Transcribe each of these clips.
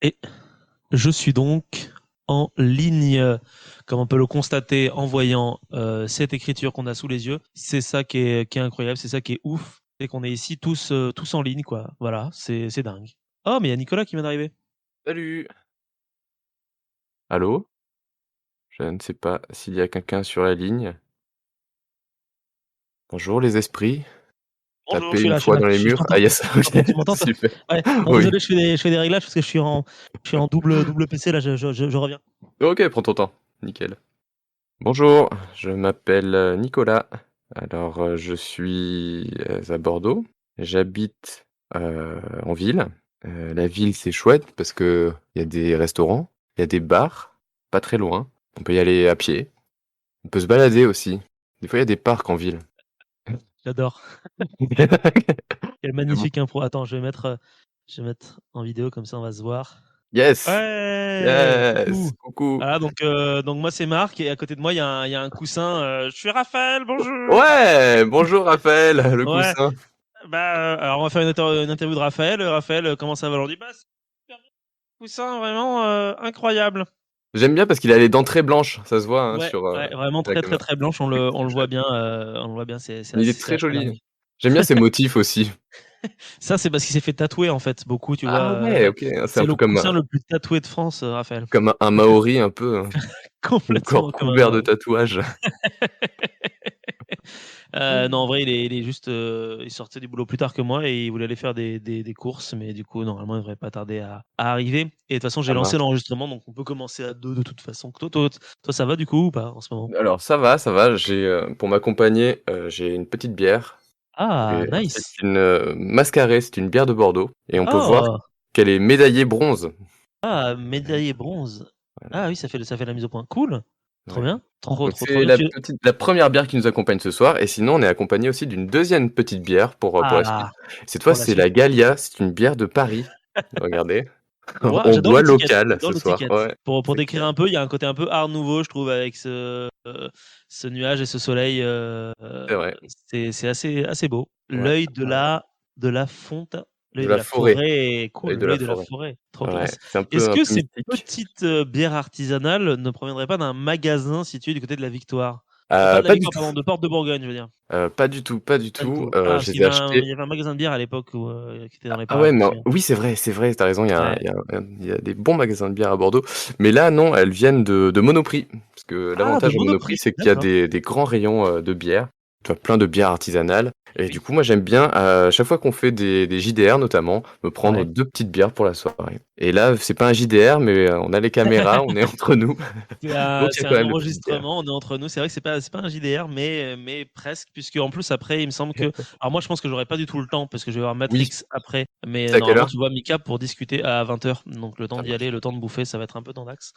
Et je suis donc en ligne, comme on peut le constater en voyant cette écriture qu'on a sous les yeux. C'est ça qui est incroyable, c'est ça qui est ouf, c'est qu'on est ici tous en ligne, quoi. Voilà, c'est dingue. Oh, mais il y a Nicolas qui vient d'arriver. Salut! Allô? Je ne sais pas s'il y a quelqu'un sur la ligne. Bonjour les esprits. Bonjour, je Tapez suis une là, je suis fois là. dans les Je murs. t'entends. Ah yes, Tu m'entends, OK, tu m'entends, toi? super. Ouais. Bon, Oui. désolé, je fais des réglages parce que je suis en double PC là. Je reviens. OK, prends ton temps. Nickel. Bonjour, je m'appelle Nicolas. Alors, je suis à Bordeaux. J'habite en ville. La ville, c'est chouette parce que il y a des restaurants, il y a des bars, pas très loin. On peut y aller à pied. On peut se balader aussi. Des fois, il y a des parcs en ville. J'adore. Quelle magnifique impro. Attends, je vais mettre en vidéo comme ça, on va se voir. Yes! Ouais, Yes! coucou. Coucou! Voilà, donc moi c'est Marc et à côté de moi il y a un coussin. Je suis Raphaël, bonjour. Ouais! Bonjour Raphaël, le Ouais, coussin. bah alors on va faire une interview de Raphaël. Raphaël, comment ça va aujourd'hui? Bah super bien, coussin vraiment incroyable. J'aime bien parce qu'il a les dents très blanches, ça se voit, hein, Ouais, sur, ouais, vraiment la très très caméra. très blanche. On le voit bien, c'est Il est assez, c'est très assez joli. dingue. J'aime bien ses motifs aussi. Ça c'est parce qu'il s'est fait tatouer en fait beaucoup, tu vois. Ah ouais, OK, c'est C'est un peu le coussin le plus tatoué de France, Raphaël. comme un maori un peu, le corps Complètement comme un couvert de Maori. tatouages. Non, en vrai, il est juste, il sortait du boulot plus tard que moi et il voulait aller faire des courses, mais du coup, normalement, il devrait pas tarder à arriver. Et de toute façon, j'ai Ça lancé marche. l'enregistrement, donc on peut commencer à deux de toute façon. Toi, ça va du coup ou pas en ce moment? Alors ça va, j'ai, pour m'accompagner, j'ai une petite bière Ah, et c'est nice. une, Mascaré, c'est une bière de Bordeaux et on peut voir Oh, qu'elle est médaillée bronze. ah, médaillé bronze. Voilà, Ah oui, ça fait la mise au point. Cool. Trop ouais. bien. Trop, Donc trop, trop c'est bien. la première bière qui nous accompagne ce soir et sinon on est accompagné aussi d'une deuxième petite bière pour la suite. Ah, Cette fois, pour la c'est suite. la Gallia, c'est une bière de Paris. Regardez, Ouah, on j'adore boit l'étiquette. local J'adore ce soir. l'étiquette. Ouais, Pour c'est décrire clair. un peu, il y a un côté un peu art nouveau, je trouve, avec ce nuage et ce soleil. C'est vrai, C'est assez beau. ouais, L'œil de la fonte, de l'œil de la la forêt, forêt est l'œil cool. de la L'œil de la forêt. forêt, trop Ouais, classe. c'est Est-ce un que peu ces mystique. petites bières artisanales ne proviendraient pas d'un magasin situé du côté de la Victoire? Pas de la Pas du Victoire, tout, pardon, de Porte de Bourgogne, je veux dire. pas du tout, pas du Pas du tout. tout. Ah, parce Je qu'il les y ai avait un, achetés. il y avait un magasin de bière à l'époque qui était dans les Ah parages, ouais, je me mais souviens. oui, c'est vrai, tu as raison, Ouais. il y a des bons magasins de bière à Bordeaux. Mais là, non, elles viennent de Monoprix. Parce que Ah, de l'avantage de Monoprix, Monoprix, c'est qu'il y a d'accord. des grands rayons de bière. Tu as plein de bières artisanales. Eh Et du oui. coup, moi, j'aime bien, à chaque fois qu'on fait des JDR notamment, me prendre Ouais. 2 petites bières pour la soirée. Et là, c'est pas un JDR, mais on a les caméras, on est entre nous. C'est un, Donc il y a c'est quand un même les petites bières. enregistrement, on est entre nous. C'est vrai que c'est pas un JDR, mais presque, puisque en plus après, il me semble que. Alors moi, je pense que j'aurai pas du tout le temps parce que je vais voir Oui, Matrix après. Mais c'est à quelle normalement, heure? tu vois Mika pour discuter à 20h. Donc le temps Ça d'y aller, marche. le temps de bouffer, ça va être un peu tendax.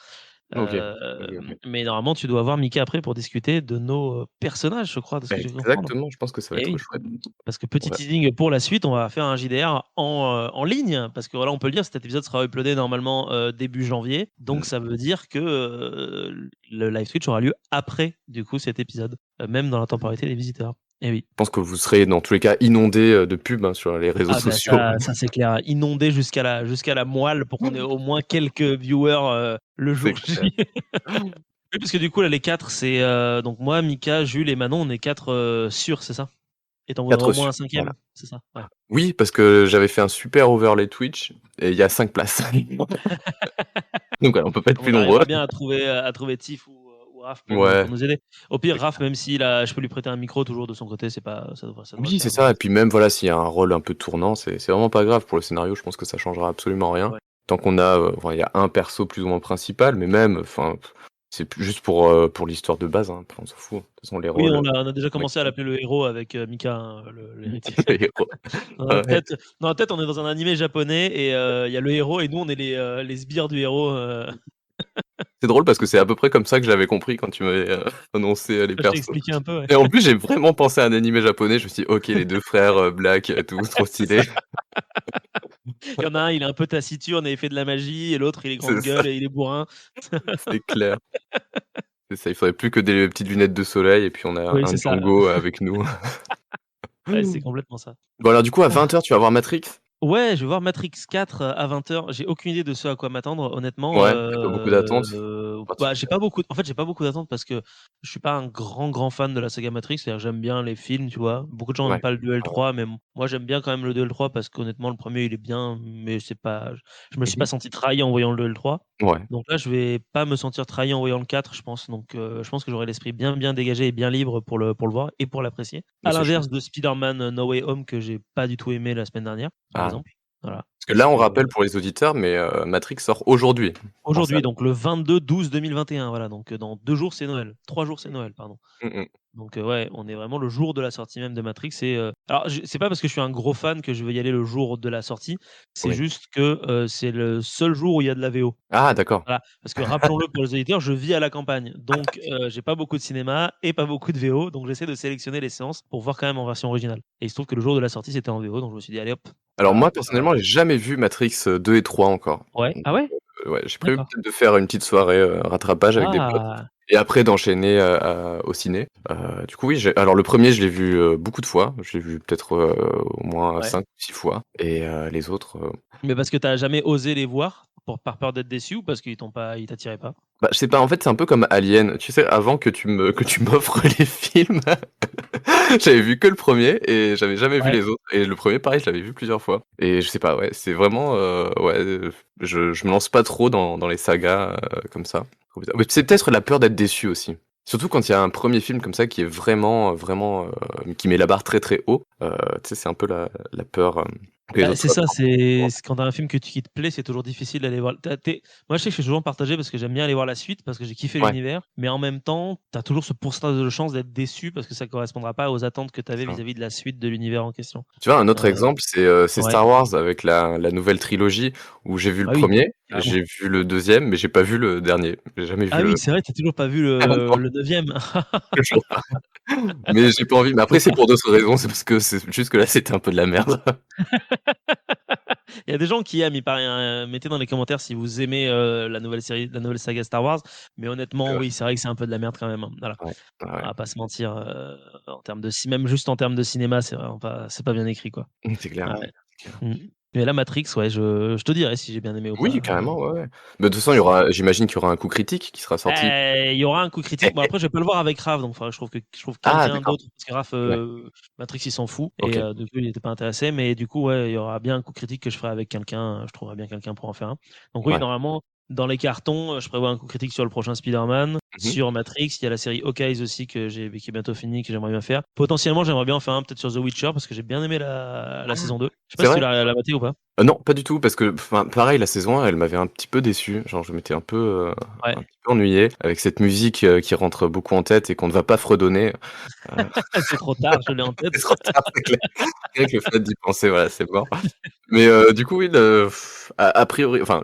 OK. Euh, OK, OK. mais normalement, tu dois voir Mika après pour discuter de nos personnages, je crois, de ce que j'ai pu comprendre. Exactement, je pense que ça va Eh être oui. chouette. Parce que petit Ouais. teasing pour la suite, on va faire un JDR en ligne. Parce que voilà, on peut le dire, cet épisode sera uploadé normalement début janvier. Donc Mmh. ça veut dire que le live Twitch aura lieu après, du coup, cet épisode. Même dans la temporalité des visiteurs. Et oui. Je pense que vous serez dans tous les cas inondés, de pubs, hein, sur les réseaux Ah ben sociaux. ça c'est clair. Inondé jusqu'à la moelle pour qu'on ait au moins quelques viewers le C'est jour clair. J. Oui, parce que du coup, là, les quatre, c'est donc moi, Mika, Jules et Manon, on est quatre sûrs, c'est ça? Et t'en voudrais 4 au moins un sur voilà. cinquième, c'est ça? Ouais. Oui, parce que j'avais fait un super overlay Twitch et il y a 5 places. Donc voilà, on peut pas être On plus nombreux. arrivera bien à trouver Tiff ou Raph pour Ouais, nous aider. Au pire, c'est Raph, clair. même si je peux lui prêter un micro toujours de son côté, c'est pas, ça devrait le Oui, c'est faire. ça et puis même, voilà, s'il y a un rôle un peu tournant, c'est vraiment pas grave pour le scénario, je pense que ça changera absolument rien. Ouais. Tant qu'on a, enfin, il y a un perso plus ou moins principal, mais même, enfin, c'est p juste pour l'histoire de base, hein, après on s'en fout. De toute façon les Oui, rôles, on a déjà commencé à maximum. l'appeler le héros avec Mika, hein, l'héritier. Le héros. Dans notre Ouais. tête, on est dans un animé japonais et il y a le héros et nous, on est les sbires du héros. C'est drôle parce que c'est à peu près comme ça que j'avais compris quand tu m'avais, annoncé, les Je t'ai persos. expliqué un peu, ouais. Et en plus, j'ai vraiment pensé à un animé japonais, je me suis dit: «OK, les 2 frères, Black, et tout, trop C'est stylé». ça. Il y en a un, il est un peu taciturne et il fait de la magie et l'autre, il est grande C'est ça, gueule et il est bourrin. c'est clair. C'est ça, il faudrait plus que des petites lunettes de soleil et puis on a Oui, un c'est ça. Django avec nous. Ouais, c'est complètement ça. Bon alors du coup à 20:00 tu vas voir Matrix? Ouais, je vais voir Matrix 4 à 20h. J'ai aucune idée de ce à quoi m'attendre, honnêtement. Ouais, t'as pas beaucoup d'attentes Bah, j'ai particulières. pas beaucoup. En fait, j'ai pas beaucoup d'attentes parce que je suis pas un grand fan de la saga Matrix. C'est-à-dire, j'aime bien les films, tu vois. Beaucoup de gens Ouais, aiment pas le 2 et le ouais. 3, mais moi, j'aime bien quand même le 2 et le 3 parce qu'honnêtement, le premier, il est bien, mais c'est pas. Je me suis pas Mmh. senti trahi en voyant le 2 et le 3. Ouais, Donc là, je vais pas me sentir trahi en voyant le 4, je pense. Donc, je pense que j'aurai l'esprit bien dégagé et bien libre pour le voir et pour l'apprécier. bah, À c'est chouette. l'inverse de Spider-Man No Way Home que j'ai pas du tout aimé la semaine dernière, par Ah, exemple. Voilà. parce que Parce là, on que rappelle pour les auditeurs, mais Matrix sort aujourd'hui en aujourd'hui, salle. donc le 22/12/2021, voilà. Donc, dans 2 jours, c'est Noël. 3 jours, c'est Noël, pardon. Mmh mh. Donc, ouais, on est vraiment le jour de la sortie même de Matrix. Alors, c'est pas parce que je suis un gros fan que je vais y aller le jour de la sortie. C'est Oui. juste que c'est le seul jour où il y a de la VO. Ah d'accord. Voilà, parce que rappelons-le pour les auditeurs, je vis à la campagne, donc j'ai pas beaucoup de cinéma et pas beaucoup de VO, donc j'essaie de sélectionner les séances pour voir quand même en version originale. Et il se trouve que le jour de la sortie, c'était en VO, donc je me suis dit: «Allez hop, Alors voilà». moi, personnellement, j'ai jamais vu Matrix, 2 et 3 encore. Ouais. Donc Ah ouais? ouais, j'ai prévu D'accord. peut-être de faire une petite soirée, rattrapage avec des potes Ah! et après d'enchaîner, au ciné. Du coup, oui, alors le premier, je l'ai vu, beaucoup de fois. Je l'ai vu peut-être, au moins Ouais. 5 ou 6 fois et les autres, Mais parce que tu as jamais osé les voir par peur d'être déçu ou parce ils t'attiraient pas? bah, je sais pas, en fait, c'est un peu comme Alien. Tu sais, avant que tu m'offres les films, j'avais vu que le premier et j'avais jamais vu Ouais. les autres et le premier pareil, je l'avais vu plusieurs fois et je sais pas, ouais, c'est vraiment, ouais, je me lance pas trop dans les sagas, comme ça. Mais c'est peut-être la peur d'être déçu aussi. Surtout quand il y a un premier film comme ça qui est vraiment, vraiment, qui met la barre très, très haut, tu sais, c'est un peu la peur, que les Bah, autres c'est soient ça, bien. c'est quand tu as un film qui te plaît, c'est toujours difficile d'aller voir. Moi, je sais que je suis toujours partagé parce que j'aime bien aller voir la suite, parce que j'ai kiffé Ouais, l'univers, mais en même temps, tu as toujours ce pourcentage de chance d'être déçu parce que ça correspondra pas aux attentes que tu avais c'est ça. vis-à-vis de la suite de l'univers en question. Tu vois, un autre Heu, exemple, c'est ouais, Star Wars avec la nouvelle trilogie où j'ai vu le bah oui, premier, carrément. j'ai vu le deuxième, mais j'ai pas vu le dernier. J'ai jamais vu Ah oui, le c'est vrai, tu as toujours pas vu non, le 9e. toujours pas. Mais j'ai pas envie. Mais après, c'est pour d'autres raisons. C'est parce que c'est juste que là, c'était un peu de la merde. Il y a des gens qui aiment, il paraît, hein, mettez dans les commentaires si vous aimez, la nouvelle saga Star Wars, mais C'est honnêtement, vrai. oui, c'est vrai que c'est un peu de la merde quand même, hein. Voilà. Ouais, ouais, On ouais. va pas se mentir, en termes de même juste en termes de cinéma, c'est pas bien écrit, quoi. C'est clair, Ouais. c'est clair. Mmh. Mais là, Matrix, ouais, je te dirai si j'ai bien aimé ou Oui, pas, carrément, ouais, ouais. Mais de toute façon, c'est j'imagine qu'il y aura un coup critique qui sera sorti. il y aura un coup critique. Bon, après, je vais pas le voir avec Raph, donc faudrait que je trouve Ah quelqu'un d'accord. d'autre parce que Raph, Ouais, Matrix, il s'en fout et OK. du coup, il était pas intéressé, mais du coup, ouais, il y aura bien un coup critique que je ferai avec quelqu'un, je trouverai bien quelqu'un pour en faire un. Donc oui, Ouais. normalement, dans les cartons, je prévois un coup critique sur le prochain Spider-Man, Mmh mh. sur Matrix, il y a la série Hawkeye aussi qui est bientôt finie, que j'aimerais bien faire. Potentiellement, j'aimerais bien en faire un peut-être sur The Witcher parce que j'ai bien aimé la saison 2. Je sais pas C'est si tu vrai? l'as maté ou pas? Non, pas du tout, parce que enfin, pareil, la saison 1, elle m'avait un petit peu déçu. Genre, je m'étais Ouais. un petit peu ennuyé avec cette musique, qui rentre beaucoup en tête et qu'on ne va pas fredonner. Heu, C'est trop tard, je l'ai en tête. c'est trop tard, c'est clair. Rien que le fait d'y penser, voilà, c'est mort. Mais du coup, oui, a priori, enfin,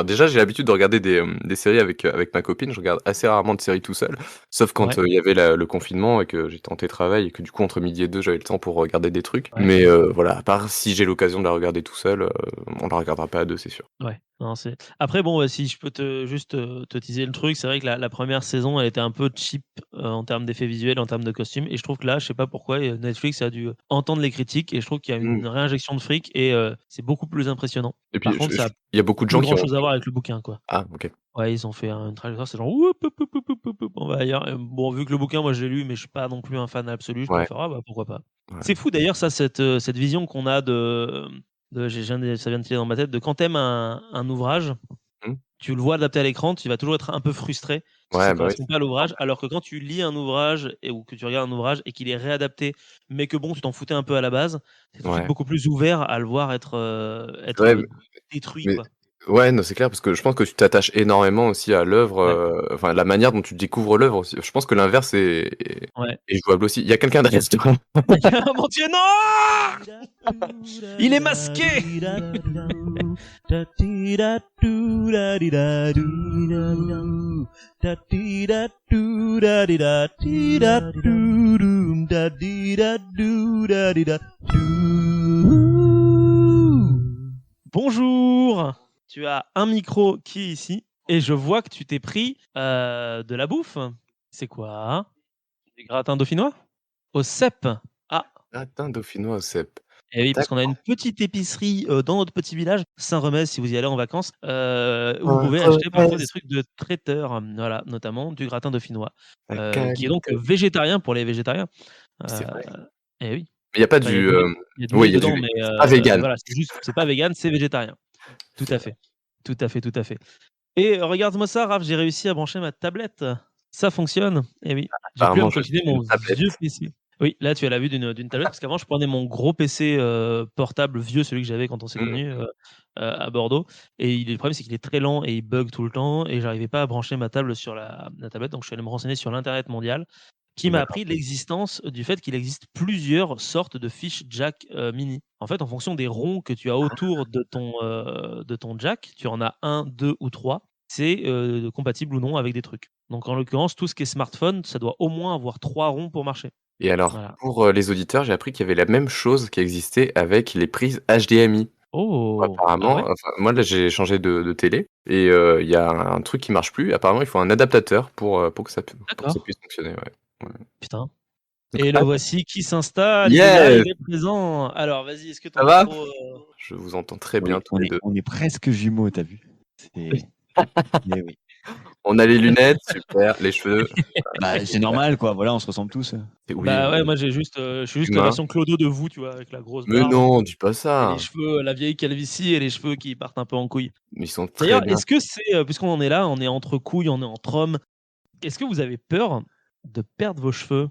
déjà, j'ai l'habitude de regarder des séries avec ma copine. Je regarde assez rarement de séries tout seul, sauf quand, Ouais, il y avait le confinement et que j'étais en télétravail et que, du coup, entre midi et 2, j'avais le temps pour regarder des trucs. ouais. Mais voilà, à part si j'ai l'occasion de la regarder tout seul, on la regardera pas à 2, c'est sûr. Ouais, non, c'est après bon, si je peux te teaser le truc, c'est vrai que la 1re saison, elle était un peu cheap, en termes d'effets visuels, en termes de costumes et je trouve que là, je sais pas pourquoi, Netflix a dû entendre les critiques et je trouve qu'il y a Mmh. une réinjection de fric et c'est beaucoup plus impressionnant. Et Par puis contre, ça a il y a beaucoup de plus gens qui grand ont chose à voir avec le bouquin, quoi. ah OK. Ouais, ils ont fait une trajectoire, c'est genre: «Oup, poup, poup, poup, poup, poup, poup, on va ailleurs» bon, vu que le bouquin, moi, je l'ai lu, mais je suis pas non plus un fan absolu, je me Ouais, fais: «Ah bah, pourquoi pas». ouais. C'est fou d'ailleurs ça, cette vision qu'on a ça vient de filer dans ma tête, de quand tu aimes un ouvrage, Mmh. tu le vois adapté à l'écran, tu vas toujours être un peu frustré parce que ça Ouais, bah, oui, correspond c'est pas à l'ouvrage, normal. alors que quand tu lis un ouvrage ou que tu regardes un ouvrage et qu'il est réadapté, mais que bon, tu t'en foutais un peu à la base, tu es tout de suite Ouais. beaucoup plus ouvert à le voir Ouais, être détruit, mais quoi. ouais, non, c'est clair parce que je pense que tu t'attaches énormément aussi à l'œuvre, Ouais, enfin la manière dont tu découvres l'œuvre aussi. Je pense que l'inverse ouais. est jouable aussi. Il y a quelqu'un derrière toi. Mon Dieu, non! Il est masqué! Bonjour! Tu as un micro qui est ici et je vois que tu t'es pris, de la bouffe. C'est quoi? Des gratins dauphinois? Au cèpe? Ah, Gratin dauphinois au cèpe. Et oui, parce qu'on a D'accord. une petite épicerie dans notre petit village, Saint-Remez, si vous y allez en vacances, où vous pouvez acheter parfois des Remez, trucs de traiteur, voilà, notamment du gratin dauphinois, la qui est donc qualité. végétarien pour les végétariens. C'est Heu, vrai. et oui, Mais il y a pas enfin, du, il y a du oui, lait il y a du dedans, lait. mais C'est pas végan. voilà, c'est pas végan, c'est végétarien. Tout C'est à vrai. fait. Tout à fait, tout à fait. Et regarde-moi ça, Raph, j'ai réussi à brancher ma tablette. Ça fonctionne. Et oui, j'ai plus à Apparemment, me je coltiner suis une mon vieux tablette. PC. Oui, là, tu as la vue d'une tablette parce qu'avant, je prenais mon gros PC, portable vieux, celui que j'avais quand on s'est Mmh. connus, à Bordeaux et le problème, c'est qu'il est très lent et il bug tout le temps et j'arrivais pas à brancher ma table sur la tablette, donc je suis allé me renseigner sur l'internet mondial qui m'a D'accord. appris l'existence du fait qu'il existe plusieurs sortes de fiches jack, mini. En fait, en fonction des ronds que tu as autour de ton jack, tu en as un, 2 ou 3. C'est, compatible ou non avec des trucs. Donc en l'occurrence, tout ce qui est smartphone, ça doit au moins avoir 3 ronds pour marcher. Et alors, Voilà. pour, les auditeurs, j'ai appris qu'il y avait la même chose qui existait avec les prises HDMI. Oh! Ah Apparemment, ouais? enfin, moi, là, j'ai changé de télé et il y a un truc qui marche plus. Apparemment, il faut un adaptateur pour que ça D'accord. puisse fonctionner, ouais. Ouais. Putain. Donc Et le voici qui s'installe, il est là, yes! il est présent. Alors vas-y, est-ce que ton Ça va? micro, Je vous entends très Oui, bien tous les 2. on est presque jumeaux, tu as vu? C'est mais oui. On a les lunettes, super, les cheveux, Bah, c'est normal quoi, voilà, on se ressemble tous. oui, Bah, on ouais, est moi j'ai juste, je suis juste la humains. version clodo de vous, tu vois? Avec la grosse Mais barbe non, dis pas et les ça! cheveux, la vieille calvitie et les cheveux qui partent un peu en couille. Mais ils sont très D'ailleurs, bien. est-ce que c'est, puisqu'on en est là, on est entre couilles, on est entre hommes, est-ce que vous avez peur de perdre vos cheveux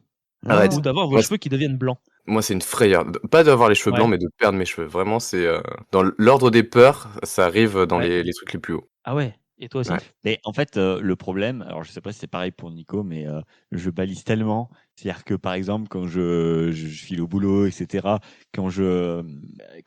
Arrête. ou d'avoir vos Moi, cheveux qui deviennent blancs? c'est une frayeur. Pas d'avoir les cheveux Ouais, blancs, mais de perdre mes cheveux. Vraiment, c'est, dans l'ordre des peurs, ça arrive dans ouais. les trucs les plus hauts. Ah ouais, et toi Ouais. aussi? Mais en fait, le problème, alors je sais pas si c'est pareil pour Nico, mais je balise tellement. C'est-à-dire que, par exemple, quand je file au boulot et cetera, quand je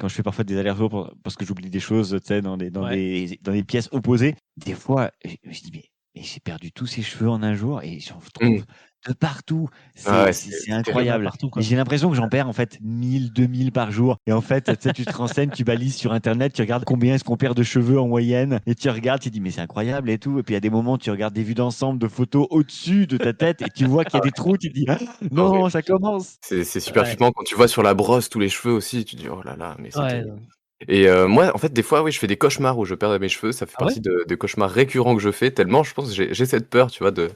fais parfois des allers-retours parce que j'oublie des choses, tu sais, Ouais. dans des pièces opposées, des fois, je dis: «Mais j'ai perdu tous ces cheveux en un jour et j'en Mmh. trouve de partout». Ah ouais, C'est c'est Il y terrible. en a incroyable partout, et quoi. j'ai l'impression que j'en perds, en fait, 1000, 2000 par jour et en fait, tu sais, tu te renseignes, tu balises sur internet, tu regardes combien est-ce qu'on perd de cheveux en moyenne et tu regardes, tu te dis: «Mais c'est incroyable et tout» et puis il y a des moments, tu regardes des vues d'ensemble de photos au-dessus de ta tête et tu vois qu'il y a des trous, tu te dis: «Ah non, Horrible. ça commence!» C'est super Ouais, flippant quand tu vois sur la brosse tous les cheveux aussi, tu dis: «Oh là là, mais c'est ouais, terrible». Et moi, en fait, des fois, oui, je fais des cauchemars où je perds mes cheveux. Ça fait ah ouais? partie de cauchemars récurrents que je fais tellement je pense que j'ai cette peur, tu vois, de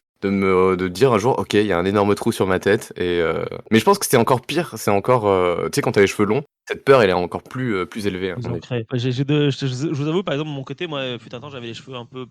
dire un jour: «OK, il y a un énorme trou sur ma tête» et mais je pense que c'est encore pire, c'est encore, tu sais, quand tu as les cheveux longs, cette peur, elle est encore plus élevée, à Plus mon avis. ancré. Ouais, j'ai de je vous avoue, par exemple, de mon côté, moi, fut un temps, j'avais les cheveux un peu,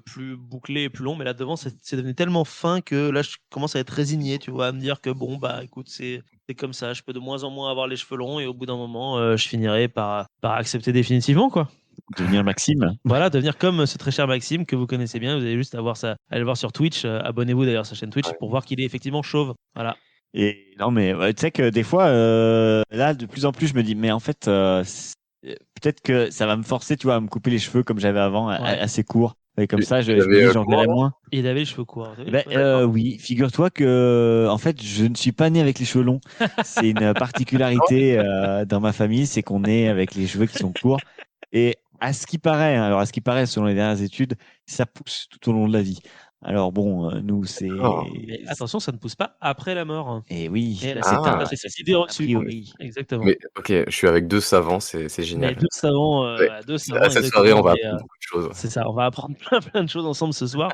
plus bouclés et plus longs, mais là, devant, c'est devenu tellement fin que là, je commence à être résigné, tu vois? À me dire que bon, bah, écoute, c'est comme ça, je peux de moins en moins avoir les cheveux longs et au bout d'un moment, je finirai par accepter définitivement, quoi. Devenir Maxime. Voilà, devenir comme ce très cher Maxime que vous connaissez bien, vous avez juste à voir sa aller le voir sur Twitch, abonnez-vous d'ailleurs à sa chaîne Twitch Ouais. pour voir qu'il est effectivement chauve. Voilà. Et non, mais ouais, tu sais que des fois, là, de plus en plus, je me dis: «Mais en fait, peut-être que ça va me forcer, tu vois, à me couper les cheveux comme j'avais avant, Ouais. assez courts» et comme ça, Tu je me avais, dis: «J'en comment verrai avant? moins». Il avait les cheveux courts, tu Eh vu? ben, Ouais. oui, figure-toi que, en fait, je ne suis pas né avec les cheveux longs. C'est une Ah ouais? particularité, dans ma famille, c'est qu'on est avec les cheveux qui sont courts et à ce qui paraît, hein, alors à ce qui paraît, selon les dernières études, ça pousse tout au long de la vie. Alors bon, nous, D'accord. Mais attention, ça ne pousse pas après la mort. et oui, Et là, Ah! c'est ça cette c'est idée a reçue. priori. Exactement. Mais OK, je suis avec 2 savants, c'est Mais génial. 2 savants, Ouais, 2 à savants cette soirée, on exactement va et apprendre beaucoup de choses. c'est ça, on va apprendre plein de choses ensemble ce soir.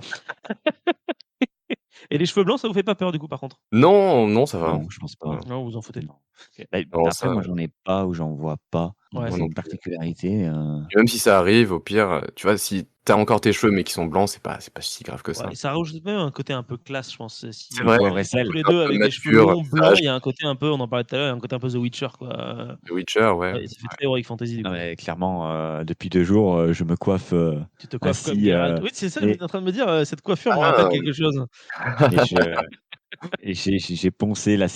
Et les cheveux blancs, ça vous fait pas peur du coup par contre? Non, non, ça va. Non, je pense pas. Non, Non, vous vous en foutez? Non. OK. Bah, non, après ça, moi j'en ai pas ou j'en vois pas, donc Ouais, moi c'est non une plus. particularité, Et même si ça arrive, au pire, tu vois, si tu as encore tes cheveux, mais qui sont blancs, c'est pas si grave que ouais ça. et ça rajoute même un côté un peu classe, je pense, C'est le si vrai, vous poivre et êtes tous sel. les un 2 peu avec des cheveux mature, longs, blancs, sage, il y a un côté un peu, on en parlait tout à l'heure, il y a un côté un peu The Witcher quoi, The Witcher, ouais. ouais, ça fait très Heroic Fantasy du Non coup. mais clairement, depuis 2 jours, je me coiffe, Tu te coiffes comme assis, Geralt. Oui, c'est ça que et j'étais en train de me dire, cette coiffure me rappelle Ah! quelque chose. et je et j'ai poncé la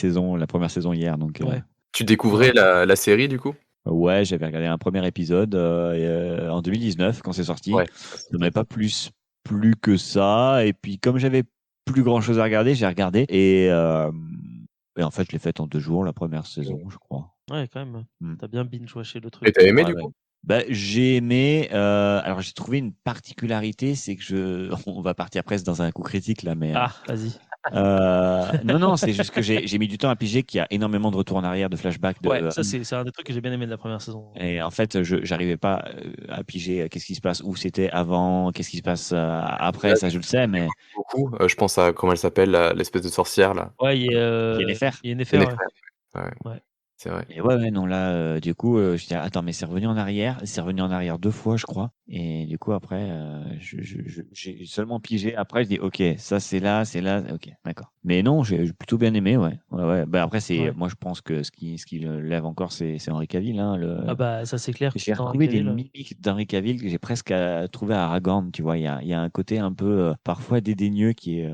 première saison hier, donc Ouais. Tu Ouais. découvrais la série, du coup? ouais, j'avais regardé un premier épisode, en 2019 quand c'est sorti. Ouais, ça Ça m'avait date. pas plu que ça et puis comme j'avais plus grand chose à regarder, j'ai regardé et en fait, je l'ai faite en 2 jours, la première saison, je crois. Ouais, quand même, Mmh. tu as bien binge watché le Et truc. tu as aimé, Ouais, du ouais. coup? Bah, j'ai aimé, alors j'ai trouvé une particularité, c'est que on va partir presque dans un coup critique là, mais Ah, vas-y. Non, c'est juste que j'ai mis du temps à piger qu'il y a énormément de retours en arrière, de flashbacks. Ouais, ça c'est un des trucs que j'ai bien aimé de la première saison. Et en fait, je j'arrivais pas à piger qu'est-ce qui se passe, où c'était avant, qu'est-ce qui se passe après, ça je le sais, mais Beaucoup. Je pense à comment elle s'appelle, l'espèce de sorcière là. Ouais, il y a Yennefer. Yennefer, ouais. Ouais, Ouais. c'est vrai. Et ouais, non, là, du coup, je dis, attends, mais c'est revenu en arrière. C'est revenu en arrière 2 fois, je crois. Et du coup, après, j'ai seulement pigé. Après, je dis, ok, ça, c'est là, ok, d'accord. Mais non, j'ai plutôt bien aimé, ouais. Ouais. Bah, après, Ouais. moi, je pense que ce qui le lève encore, c'est Henry Cavill, hein, Ah bah ça c'est clair. J'ai Henry retrouvé des Cavill, mimiques d'Henry Cavill que j'ai presque trouvé à Aragorn, tu vois. Il y a un côté un peu, parfois dédaigneux qui est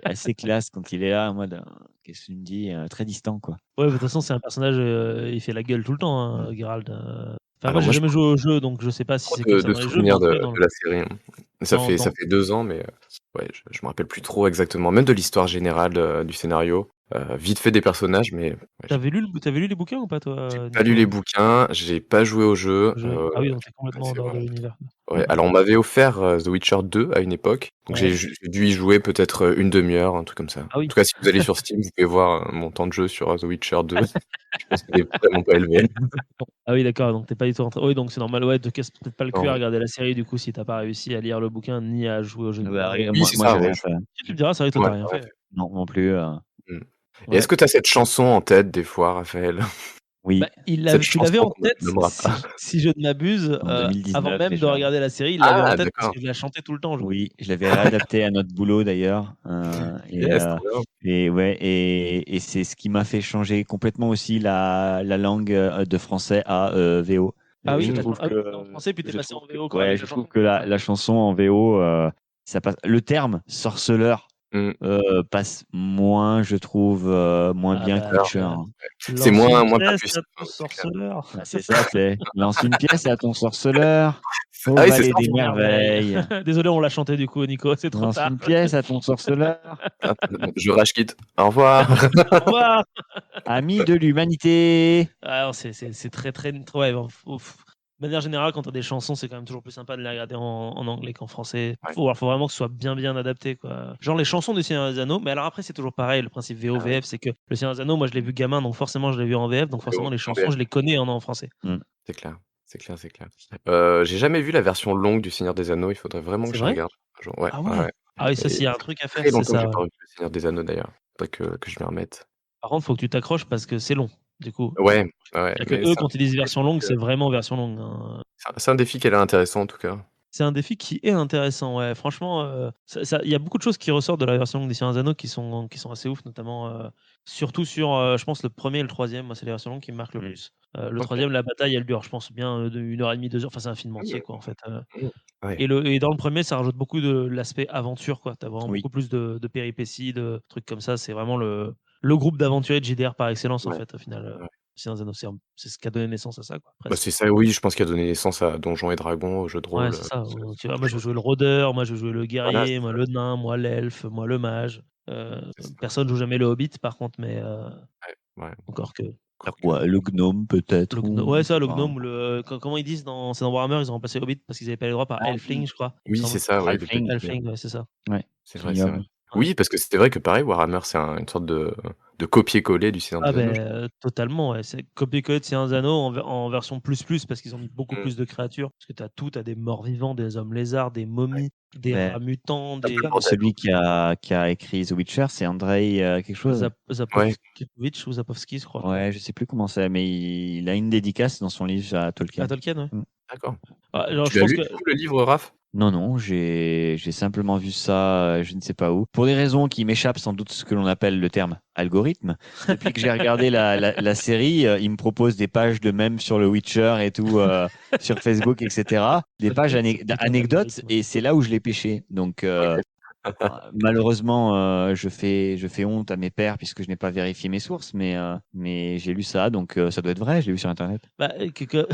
assez classe quand il est là, en mode, qu'est-ce que tu me dis, très distant, quoi. Ouais, de toute façon, c'est un personnage, il fait la gueule tout le temps, hein, Geralt. Enfin, moi, Alors j'ai moi, je jamais joué au jeu, donc je sais pas si trop c'est comme ça de dans les jeux, mais souvenirs en tout de cas, dans le... la série, hein. Ça dans, fait dans... 2 ans, mais ouais, je me rappelle plus trop exactement, même de l'histoire générale, du scénario. Vite fait des personnages, mais ouais, T'avais lu les bouquins ou pas, toi, j'ai pas lu Nico? les bouquins, j'ai pas joué au jeu, Ah oui, donc t'es ouais, complètement en c'est dehors de vraiment l'univers. ouais, alors on m'avait offert, The Witcher 2 à une époque, donc Ouais. j'ai dû y jouer peut-être, une demi-heure, un truc comme ça. Ah En oui. tout cas, si vous allez sur Steam, vous pouvez voir, mon temps de jeu sur, The Witcher 2. Je pense qu'il est vraiment pas élevé. Ah oui, d'accord, donc t'es pas du tout rentré. Oui, donc c'est normal, ouais, te casse peut-être pas le cul à Non. regarder la série, du coup, si t'as pas réussi à lire le bouquin ni à jouer au jeu Bah, vidéo. Oui, moi, c'est moi, ça, j'ai ouais, rien fait. Tu me diras, c'est vrai que toi, ouais, t'as rien ouais. fait. Non plus. Mmh. Et Ouais. est-ce que tu as cette chanson en tête des fois, Raphaël? Oui, Bah, Cette tu l'avais chanson en qu'on ne tête, nommera pas. si je ne m'abuse, en avant 2019 même de déjà. regarder la série, il l'avait en Ah tête parce d'accord. que je la chantais tout le temps, je crois. Oui, je l'avais réadapté à notre boulot d'ailleurs. Yes, trop bien. Et ouais, et c'est ce qui m'a fait changer complètement aussi la langue de français à VO. Ah oui, Je d'accord. trouve Ah oui, que t'étais en français, puis t'es passé en VO, quoi, ouais, avec je la trouve chanson. que la chanson en VO, ça passe. Le terme sorceleur Mmh. passe moins, je trouve, moins Ah bien que bah, Witcher, hein. C'est lance une moins pièce papus, à ton c'est clair. sorceleur. Ah, c'est ça, c'est lance une pièce à ton sorceleur au Ah oui, c'est ça valet en des Des merveilles. merveilles. Désolé, on l'a chanté du coup, Nico, c'est trop Lance tard. une pièce à ton sorceleur, ah, je rage quitte. Au revoir. Au revoir. ami de l'humanité. Ah non, c'est très très ouais, bon, de manière générale, quand t'as des chansons, c'est quand même toujours plus sympa de les regarder en anglais qu'en français. Ouais. Faut vraiment que ce soit bien adapté, quoi. Genre les chansons du Seigneur des Anneaux, mais alors après c'est toujours pareil, le principe VO Ah ouais. VF, c'est que le Seigneur des Anneaux, moi je l'ai vu gamin, donc forcément je l'ai vu en VF, donc forcément les En chansons VF. je les connais en français. C'est clair, c'est clair, c'est clair. J'ai jamais vu la version longue du Seigneur des Anneaux, il faudrait vraiment que C'est je vrai? regarde un jour. Ouais, Ah ouais, ouais. ouais. Ah oui, ça Et s'il y a un ça fait truc à faire, très c'est longtemps que ça, j'ai ouais. pas revu le Seigneur des Anneaux d'ailleurs. Faudrait que je m'y remette. Par contre, faut que tu t'accroches parce que c'est long, du coup. Ouais, ouais, C'est-à-dire que mais eux, c'est un quand ils disent version défi longue, que c'est vraiment version longue, hein. c'est un défi qui a l'air intéressant en tout cas. C'est un défi qui est intéressant, ouais. Franchement, il y a beaucoup de choses qui ressortent de la version longue des Seigneurs des Anneaux qui sont assez ouf, notamment, surtout sur, je pense le premier et le troisième. Moi, c'est les versions longues qui me marquent le plus. Le OK. troisième, la bataille, elle dure, je pense bien, de 1 heure et demie, 2 heures. Enfin, c'est un film entier, quoi, en fait, Mmh. Ouais. et dans le premier, ça rajoute beaucoup de l'aspect aventure, quoi. Tu as vraiment Oui. beaucoup plus de péripéties, de trucs comme ça. C'est vraiment le groupe d'aventuriers de JDR par excellence, en Ouais, fait, au final, ouais. Seigneur des Anneaux. C'est ce qui a donné naissance à ça, quoi, Bah, presque. c'est ça, oui, je pense qu'il a donné naissance à Donjons et Dragons, aux jeux de Ouais, rôle, c'est ça. tout Tu vois, ce moi, je genre veux de jouer le choses. rôdeur, moi, je veux jouer le Voilà, guerrier, c'est moi, ça, le nain, moi, l'elfe, moi, le mage. c'est ça. Personne joue jamais le hobbit, par contre, mais Ouais, ouais, encore que. encore que. Ouais, le gnome peut-être, ou Ouais, je sais ça, le pas. gnome, comment ils disent c'est dans Warhammer, ils ont remplacé hobbit parce qu'ils avaient pas les droits par Ah elfling, oui, je crois, il me Oui, c'est semble. ça, ouais, le Halfling. petit, Elfling, ouais, c'est ça. Ouais, c'est vrai, c'est vrai. Guillaume. Ouais. Oui, parce que c'est vrai que pareil, Warhammer, c'est une sorte de copier-coller du Seigneur Ah des Anneaux, ben je trouve. totalement, ouais. C'est copier-coller de Seigneur des Anneaux en version plus parce qu'ils ont mis beaucoup Mmh. plus de créatures. Parce que t'as tout, t'as des morts vivants, des hommes lézards, des Ouais. momies, des Mais rats mutants, Un peu le des bordel. celui qui a écrit The Witcher, c'est Andrei quelque chose. Ouais, Zapovsky ou Zapovsky, je crois. Ouais, je sais plus comment c'est, mais il a une dédicace dans son livre à À Tolkien. Tolkien, ouais. Mm. d'accord. Ah, alors Tu je l'as pense lu que du coup le livre, Raph? Non, j'ai simplement vu ça, je ne sais pas où. Pour des raisons qui m'échappent sans doute ce que l'on appelle le terme algorithme. Depuis que j'ai regardé la série, il me propose des pages de mèmes sur le Witcher et tout, sur Facebook, etc. Des pages ce putain anecdotes, d'algorithme. et c'est là où je l'ai pêché. Donc, OK. malheureusement, je fais honte à mes pairs puisque je n'ai pas vérifié mes sources, mais j'ai lu ça, donc ça doit être vrai, je l'ai vu sur Internet. Bah, que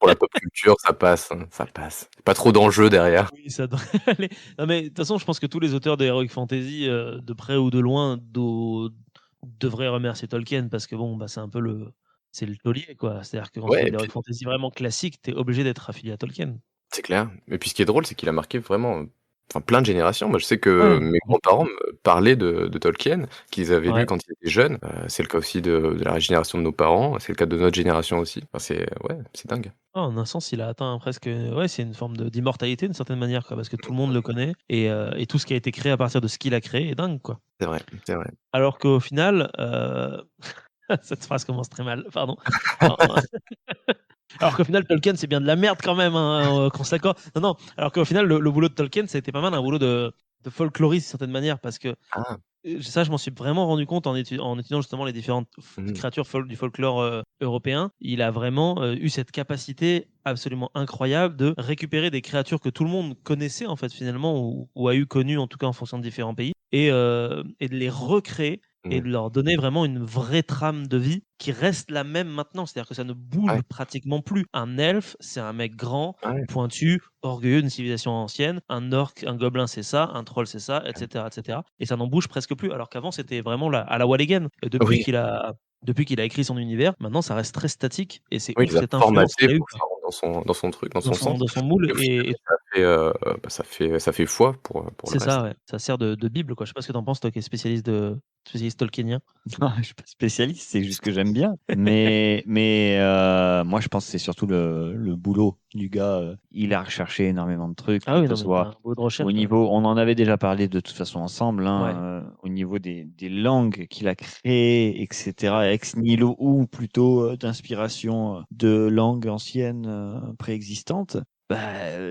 Pour la pop culture, ça passe, hein, ça passe. Pas trop d'enjeux derrière. oui, ça devrait aller. Non, mais de toute façon, je pense que tous les auteurs de Heroic Fantasy, de près ou de loin, devraient remercier Tolkien parce que bon, bah, c'est le taulier, quoi. C'est-à-dire que quand tu Ouais fais et de l'Heroic puis Fantasy vraiment classique, tu es obligé d'être affilié à Tolkien. c'est clair. Et puis ce qui est drôle, c'est qu'il a marqué vraiment, plein de générations. Moi, je sais que Ouais, mes grands-parents me parlaient de Tolkien, qu'ils avaient lu ouais. quand ils étaient jeunes. C'est le cas aussi de la génération de nos parents, c'est le cas de notre génération aussi. Enfin, c'est dingue. Ah, en un sens, il a atteint presque, ouais, c'est une forme d'immortalité d'une certaine manière, quoi, parce que tout le monde le connaît et tout ce qui a été créé à partir de ce qu'il a créé est dingue, quoi. C'est vrai, c'est vrai. Alors qu'au final, cette phrase commence très mal, pardon. Alors alors qu'au final, Tolkien, c'est bien de la merde quand même, hein, qu'on s'accorde. Non, non, alors qu'au final, le boulot de Tolkien, ça a été pas mal un boulot de folkloriste d'une certaine manière, parce que Ah! ça, je m'en suis vraiment rendu compte en étudiant justement les différentes Mmh. créatures du folklore européen. Il a vraiment eu cette capacité absolument incroyable de récupérer des créatures que tout le monde connaissait en fait finalement ou a eu connues en tout cas en fonction de différents pays et de les recréer et Mmh. de leur donner vraiment une vraie trame de vie qui reste la même maintenant. C'est-à-dire que ça ne bouge Ouais, pratiquement plus. Un elfe, c'est un mec grand, ouais. pointu, orgueilleux d'une civilisation ancienne. Un orc, un gobelin, c'est ça. Un troll, c'est ça, etc., etc. Et ça n'en bouge presque plus. Alors qu'avant, c'était vraiment à la Wall Again. Oui, Depuis qu'il a écrit son univers, maintenant, ça reste très statique. Et c'est oui, ouf il a cette influence formaté qu'il a eu pour que ça rentre dans son truc, dans dans son sens. son moule. Et au final, Et ça fait foi pour le c'est ça, reste. ouais. Ça sert de Bible, quoi. Je sais pas ce que t'en penses, toi qui es spécialiste tolkienien. Non, je suis pas spécialiste, c'est juste que j'aime bien. Moi, je pense que c'est surtout le boulot du gars. Il a recherché énormément de trucs, Ah oui, que non, ce mais c'est soit un bout de au recherche, ouais. niveau, on en avait déjà parlé de toute façon ensemble, Ouais. au niveau des langues qu'il a créées, etc., ex nihilo, ou plutôt d'inspiration de langues anciennes préexistantes.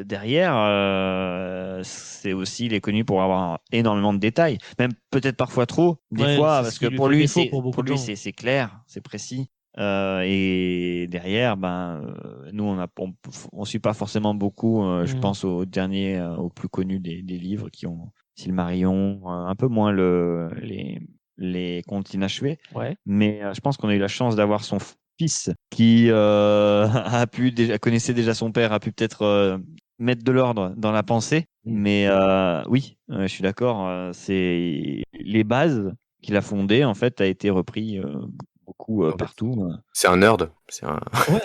Derrière, c'est aussi, il est connu pour avoir énormément de détails, même peut-être parfois trop, des Ouais, fois, c'est ce parce que qui lui fait défaut pour beaucoup de gens. c'est clair, c'est précis. Et derrière, nous, on suit pas forcément beaucoup. Je Mmh. pense au dernier, au plus connu des livres qui ont Silmarillion, un peu moins les contes inachevés. Ouais. Mais je pense qu'on a eu la chance d'avoir son fils qui connaissait déjà son père, a pu peut-être mettre de l'ordre dans la pensée. Mmh. Mais oui, je suis d'accord. C'est les bases qu'il a fondées, en fait, a été repris beaucoup En fait, partout. c'est un nerd, Ouais.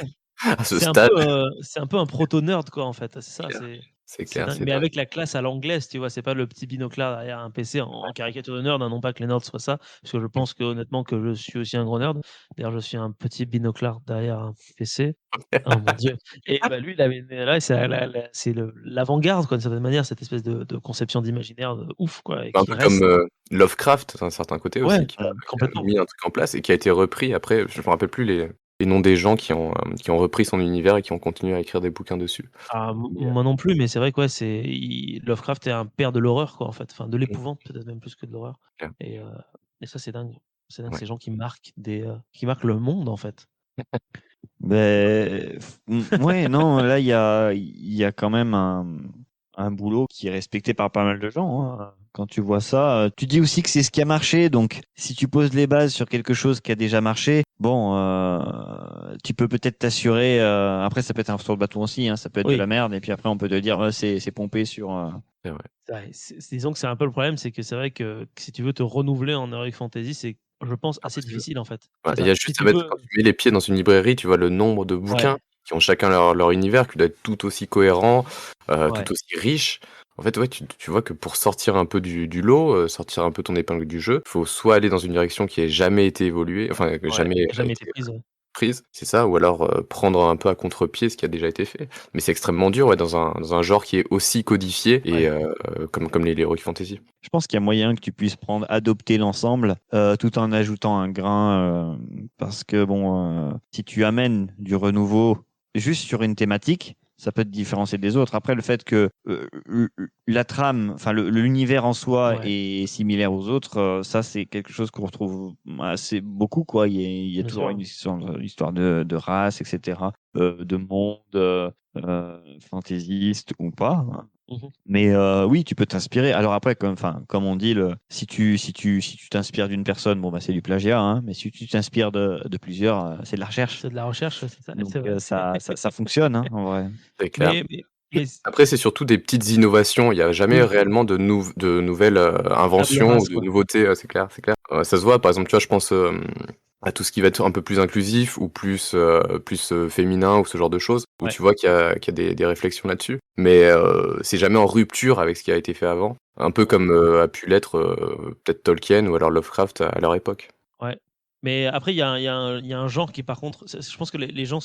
à ce stade, C'est un peu un proto-nerd, quoi, en fait. C'est c'est ça, clair. C'est c'est clair, dingue. c'est Mais dingue. avec la classe à l'anglaise, tu vois, c'est pas le petit binoclard derrière un PC en caricature de nerd, hein, non pas que les nerds soient ça, parce que je pense que honnêtement que je suis aussi un gros nerd. D'ailleurs, je suis un petit binoclard derrière un PC. Oh mon Dieu. Et bah, lui, il avait là, c'est l'avant-garde, quoi, d'une certaine manière, cette espèce de conception d'imaginaire de ouf, quoi, et Un qui peu comme, reste. Lovecraft d'un certain côté Ouais, aussi, qui a complètement. mis un truc en place et qui a été repris après. Je me rappelle plus les noms des gens qui ont repris son univers et qui ont continué à écrire des bouquins dessus. Ah, Mais, moi non plus, mais c'est vrai que ouais, Lovecraft est un père de l'horreur, quoi, en fait. Enfin, de mmh, l'épouvante, peut-être même plus que de l'horreur. clair. Et, heu, et ça, c'est dingue. C'est dingue, Ouais. ces gens qui marquent le monde, en fait. Ouais, non, là, il y a quand même un boulot qui est respecté par pas mal de gens, hein. Quand tu vois ça, tu dis aussi que c'est ce qui a marché. Donc, si tu poses les bases sur quelque chose qui a déjà marché, bon, tu peux peut-être t'assurer. Après, ça peut être un retour de bâton aussi, hein, ça peut être de la Oui, merde. Et puis après, on peut te dire, c'est pompé sur. C'est vrai. ouais, disons que c'est un peu le problème, c'est que c'est vrai que si tu veux te renouveler en heroic fantasy, c'est, je pense, assez Impossible. difficile, en fait. Ouais, C'est il y ça. a Si juste tu à mettre veux quand tu mets les pieds dans une librairie, tu vois le nombre de ouais, bouquins qui ont chacun leur univers, qui doit être tout aussi cohérent, ouais. tout aussi riche. En fait, ouais, tu vois que pour sortir un peu du lot, sortir un peu ton épingle du jeu, faut soit aller dans une direction qui ait jamais été évoluée, enfin, que Ouais, jamais qui a a jamais été été prise, ouais. prise, c'est ça, ou alors, prendre un peu à contre-pied ce qui a déjà été fait. Mais c'est extrêmement dur, ouais, dans un genre qui est aussi codifié et Ouais. comme les heroic fantasy. Je pense qu'il y a moyen que tu puisses adopter l'ensemble, tout en ajoutant un grain, parce que bon, si tu amènes du renouveau juste sur une thématique, ça peut te différencier des autres. Après, le fait que la trame, enfin l'univers en soi Ouais, est similaire aux autres, ça c'est quelque chose qu'on retrouve assez beaucoup, quoi. Il y a bien toujours sûr. une histoire de race, etc., de monde fantaisiste ou pas. Mmh. Mais oui, tu peux t'inspirer. Alors après, comme on dit, si tu t'inspires d'une personne, bon, c'est du plagiat, hein, mais si tu t'inspires de plusieurs, c'est de la recherche. C'est de la recherche, ouais, c'est ça, Donc c'est vrai. ça fonctionne, hein, en vrai. C'est clair. Mais Mais Après, c'est surtout des petites innovations. Il n'y a jamais oui, réellement de nouvelles table inventions ou rase, de quoi. nouveautés, c'est clair, c'est clair. Ça se voit, par exemple, tu vois, je pense à tout ce qui va être un peu plus inclusif ou plus féminin ou ce genre de choses, où Ouais. tu vois qu'il y a des réflexions là-dessus. Mais c'est jamais en rupture avec ce qui a été fait avant. Un peu comme a pu l'être peut-être Tolkien ou alors Lovecraft à leur époque. Ouais. Mais après, il y a un genre qui, par contre, je pense que les gens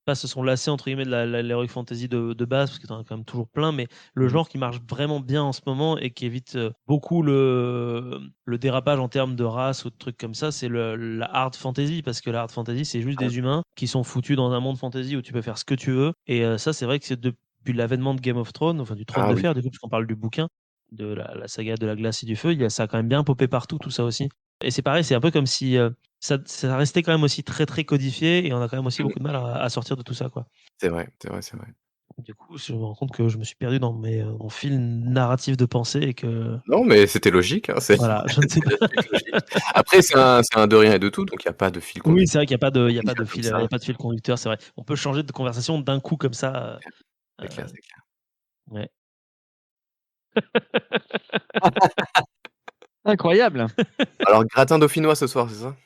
pas se sont lassés entre guillemets de l'heroic fantasy de base, parce que t'en as quand même toujours plein, mais le Mhm. genre qui marche vraiment bien en ce moment et qui évite beaucoup le dérapage en termes de race ou de trucs comme ça, c'est la hard fantasy, parce que la hard fantasy, c'est juste des humains qui sont foutus dans un monde fantasy où tu peux faire ce que tu veux. Et ça, c'est vrai que c'est depuis l'avènement de Game of Thrones, enfin du Trône Ah de oui. Fer, du coup, puisqu'on parle du bouquin, de la saga de la glace et du feu, ça a quand même bien popé partout, tout ça aussi. Et c'est pareil, c'est un peu comme si ça restait quand même aussi très très codifié et on a quand même aussi Mhm. beaucoup de mal à sortir de tout ça, quoi. C'est vrai, c'est vrai, c'est vrai. Du coup, je me rends compte que je me suis perdu dans mon fil narratif de pensée et que Non, mais c'était logique, hein, c'est voilà, je ne sais c'est pas. la suite logique. Après, c'est un de rien et de tout, donc il y a pas de fil Oui, conducteur c'est vrai qu'il y a pas de comme fil, il y ça. a pas de fil conducteur, c'est vrai. On peut changer de conversation d'un coup comme ça. C'est clair, c'est clair. Ouais. Incroyable. Alors, gratin dauphinois ce soir, c'est ça?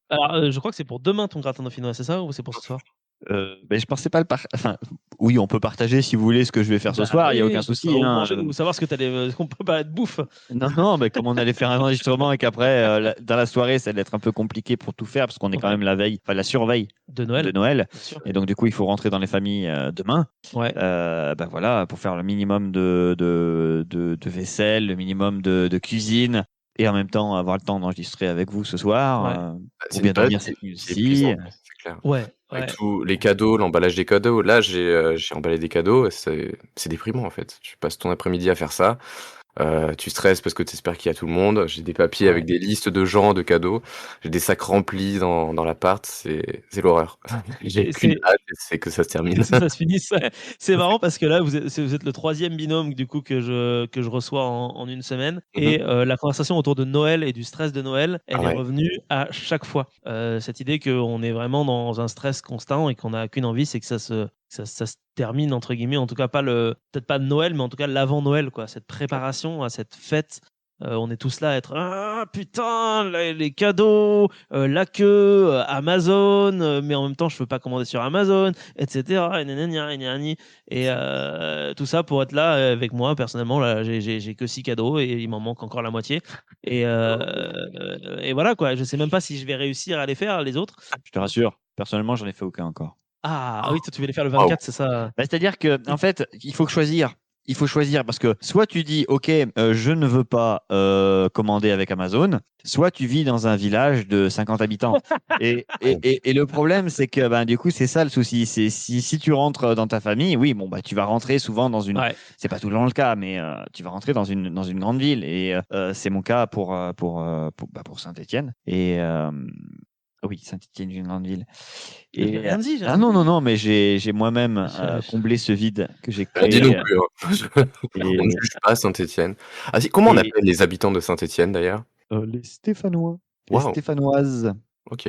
Alors, je crois que c'est pour demain ton gratin dauphinois, c'est ça ou c'est pour ce soir? Je pensais pas enfin, oui, on peut partager si vous voulez ce que je vais faire ce Bah soir, il y a aucun oui, parce souci, qu'on hein. manger ou savoir ce que tu allais qu'on peut pas être bouffe Non, non, mais comme on allait faire un enregistrement et qu'après, dans la soirée, ça allait être un peu compliqué pour tout faire parce qu'on est quand ouais, même la veille, enfin la surveille de de Noël, Noël. bien sûr. Et donc, du coup, il faut rentrer dans les familles demain. Ouais. Ben voilà, pour faire le minimum de vaisselle, le minimum de cuisine et en même temps avoir le temps d'enregistrer avec vous ce soir Ouais. Bah, pour c'est une bien période dormir cette nuit qui est aussi. épuisante, c'est clair. Ouais, Avec ouais. tous les cadeaux, l'emballage des cadeaux. Là, j'ai emballé des cadeaux et c'est déprimant, en fait. Tu passes ton après-midi à faire ça. Tu stresses parce que tu espères qu'il y a tout le monde. J'ai des papiers avec Ouais. des listes de gens, de cadeaux. J'ai des sacs remplis dans l'appart. C'est l'horreur. J'ai Et qu'une c'est hâte, c'est que ça se termine. que ça se finisse. Ouais. C'est marrant parce que là, vous êtes le troisième binôme du coup que je reçois en une semaine. Mmh mh. Et la conversation autour de Noël et du stress de Noël, Ah elle est ouais. revenue à chaque fois. Cette idée qu'on est vraiment dans un stress constant et qu'on n'a qu'une envie, c'est que ça se termine entre guillemets. En tout cas, peut-être pas Noël, mais en tout cas l'avant Noël, quoi. Cette préparation à cette fête. On est tous là à être ah putain les cadeaux, la queue, Amazon, mais en même temps je peux pas commander sur Amazon, et cetera et nanani et nanani et tout ça pour être là, avec moi personnellement là, j'ai que 6 cadeaux et il m'en manque encore la moitié et voilà quoi. Je sais même pas si je vais réussir à les faire les autres. Je te rassure, personnellement, j'en ai fait aucun encore. Ah oui, toi tu veux les faire le Waouh! 24, c'est ça? Bah, c'est-à-dire que en fait, il faut choisir. Il faut choisir parce que soit tu dis OK, je ne veux pas commander avec Amazon, soit tu vis dans un village de 50 habitants. Ouais. Et le problème, c'est que ben, du coup, c'est ça le souci. C'est si tu rentres dans ta famille, oui, bon, bah, tu vas rentrer souvent dans une. Ouais. C'est pas tout le temps le cas, mais tu vas rentrer dans une grande ville. Et c'est mon cas pour Saint-Étienne. Et oui, Saint-Étienne, une grande ville. Je n'ai Et rien dit, j'ai ah rien non, dit. non, non, mais j'ai moi-même Je comblé ce vide que j'ai Rien dit non créé. plus, hein. On ne Et, juge pas Saint-Étienne. Ah si, comment on et appelle les habitants de Saint-Étienne d'ailleurs? les Stéphanois et Waouh! Stéphanoises. OK.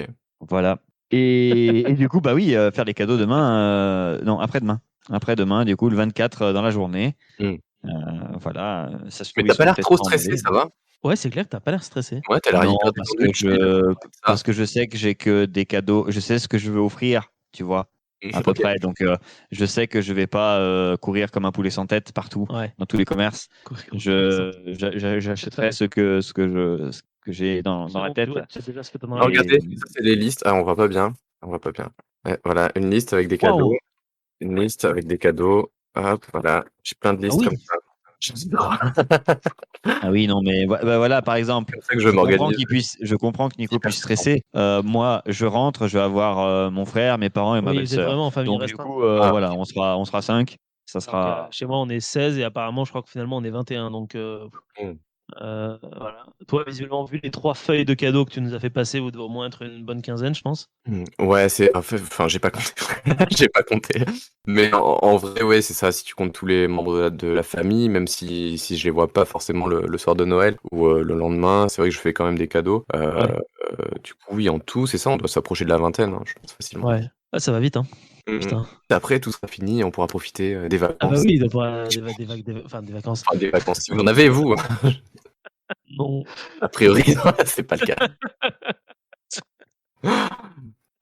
Voilà. Et du coup, bah oui, faire les cadeaux demain, non, après-demain. Après-demain, du coup, le 24 dans la journée. Mmh. Voilà, ça se Mais trouve, tu ils as pas seront l'air peut-être trop pas stressé, emballés. ça va? Ouais, c'est clair que tu as pas l'air stressé. Ouais, tu as l'air Non, hyper parce détendu, que je me dis: «Bon, ça va». je sais que j'ai que des cadeaux. Je sais ce que je veux offrir, tu vois, à peu OK. près. Donc, je sais que je vais pas courir comme un poulet sans tête partout, Ouais. dans tous les commerces. J'achèterai ce que j'ai dans C'est la bon, tête. tu sais déjà ce que tu as dans Ah la Et liste. regardez, ça c'est les listes. Ah on voit pas bien, on voit pas bien. Ouais, voilà, une liste avec des cadeaux, Waouh! une liste avec des cadeaux. Hop, voilà, j'ai plein de Ah listes comme oui! ça. J'adore. ah oui, non, mais bah voilà, par exemple, Comme ça que je m'organise. je comprends que Nico Hyper puisse stressant. stresser. Moi, je rentre, je vais avoir mon frère, mes parents et ma Oui, vous êtes belle-sœur. vraiment en famille Donc, du restreinte. coup, Ah, voilà, on sera 5. Ça Alors que sera. chez moi, on est 16 et apparemment, je crois que finalement, on est 21. Donc, mmh. voilà. Toi, visuellement, vu les 3 feuilles de cadeaux que tu nous as fait passer, vous devez au moins être une bonne quinzaine, je pense. Ouais, c'est en fait enfin, j'ai pas compté. J'ai pas compté. Mais en vrai, ouais, c'est ça, si tu comptes tous les membres de la famille, même si je les vois pas forcément le soir de Noël ou le lendemain, c'est vrai que je fais quand même des cadeaux. Ouais, Du coup, oui, en tout, c'est ça, on doit s'approcher de la vingtaine, hein, je pense facilement. ouais. Ah, ça va vite, hein. Putain. Après, tout sera fini et on pourra profiter des vacances. Ah bah oui, des vacances. Enfin, des vacances. Si vous en avez, vous. Non. A priori, c'est pas le cas.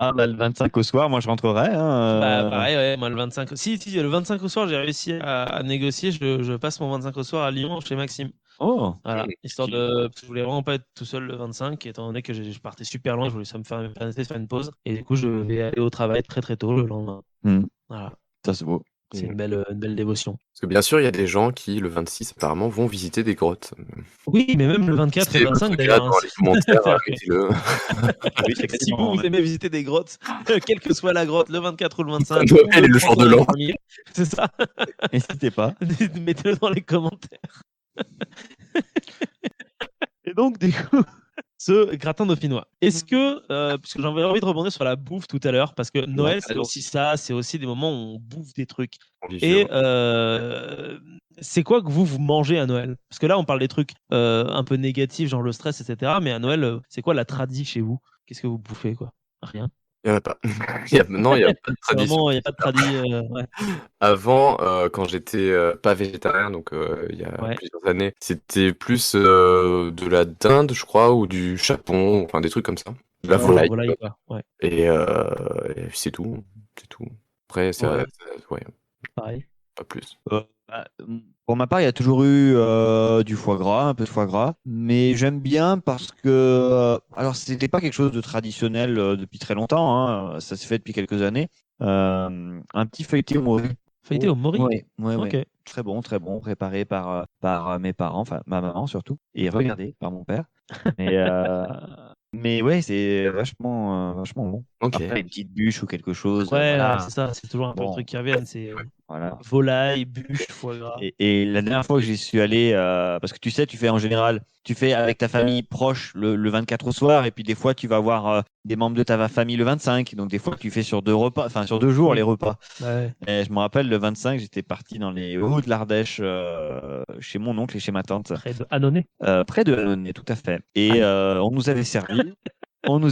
Ah bah le 25 au soir, moi je rentrerai. Bah pareil, ouais, moi le 25. Si, le 25 au soir, j'ai réussi à négocier. Je passe mon 25 au soir à Lyon chez Maxime. Oh. Voilà, histoire de. Parce que je voulais vraiment pas être tout seul le 25, étant donné que je partais super loin, je voulais ça me permettait de faire une pause. Et du coup, je vais aller au travail très très tôt le lendemain. Voilà, Ça c'est beau. c'est une belle dévotion. Parce que bien sûr, il y a des gens qui, le 26, apparemment, vont visiter des grottes. Oui, mais même le 24 et le 25 d'ailleurs. Dans les commentaires, dites-le. Oui, Si effectivement. vous aimez visiter des grottes, quelle que soit la grotte, le 24 ou le 25, Noël et le jour de l'an. C'est ça. N'hésitez pas. Mettez-le dans les commentaires. Et donc, du coup, ce gratin dauphinois. Est-ce que, parce que j'avais envie de rebondir sur la bouffe tout à l'heure, parce que Noël, c'est aussi ça, c'est aussi des moments où on bouffe des trucs. Et c'est quoi que vous mangez à Noël? Parce que là, on parle des trucs un peu négatifs, genre le stress, etc. Mais à Noël, c'est quoi la tradie chez vous? Qu'est-ce que vous bouffez, quoi? Rien. Il n'y en a pas. Non, il n'y a pas de tradition. Il n'y a pas de tradie. Ouais. Avant, quand j'étais pas végétarien, donc il y a plusieurs années, c'était plus de la dinde, je crois, ou du chapon, enfin des trucs comme ça. De la volaille. Quoi. Ouais. Et c'est tout. C'est tout. Après, ouais. Pareil. Pas plus. Pour ma part, il y a toujours eu du foie gras, un peu de foie gras, mais j'aime bien parce que, alors c'était pas quelque chose de traditionnel depuis très longtemps, hein, ça s'est fait depuis quelques années. Un petit feuilleté au mori. Feuilleté au mori. Ouais. Ok. Très bon, préparé par mes parents, enfin ma maman surtout, et regardé par mon père. Mais ouais, c'est vachement bon. Ok. Après, une petite bûche ou quelque chose. Ouais, voilà. c'est ça, c'est toujours un peu le truc qui revient. C'est Voilà. volaille, bûche, foie gras. Et la dernière fois que j'y suis allé, parce que tu sais, tu fais en général, tu fais avec ta famille proche le 24 au soir, et puis des fois tu vas voir des membres de ta famille le 25. Donc des fois tu fais sur 2 repas, enfin sur 2 jours les repas. Ouais. Et je me rappelle le 25, j'étais parti dans les hauts de l'Ardèche chez mon oncle et chez ma tante. Près de Annonay. Près de Annonay, tout à fait. Et on nous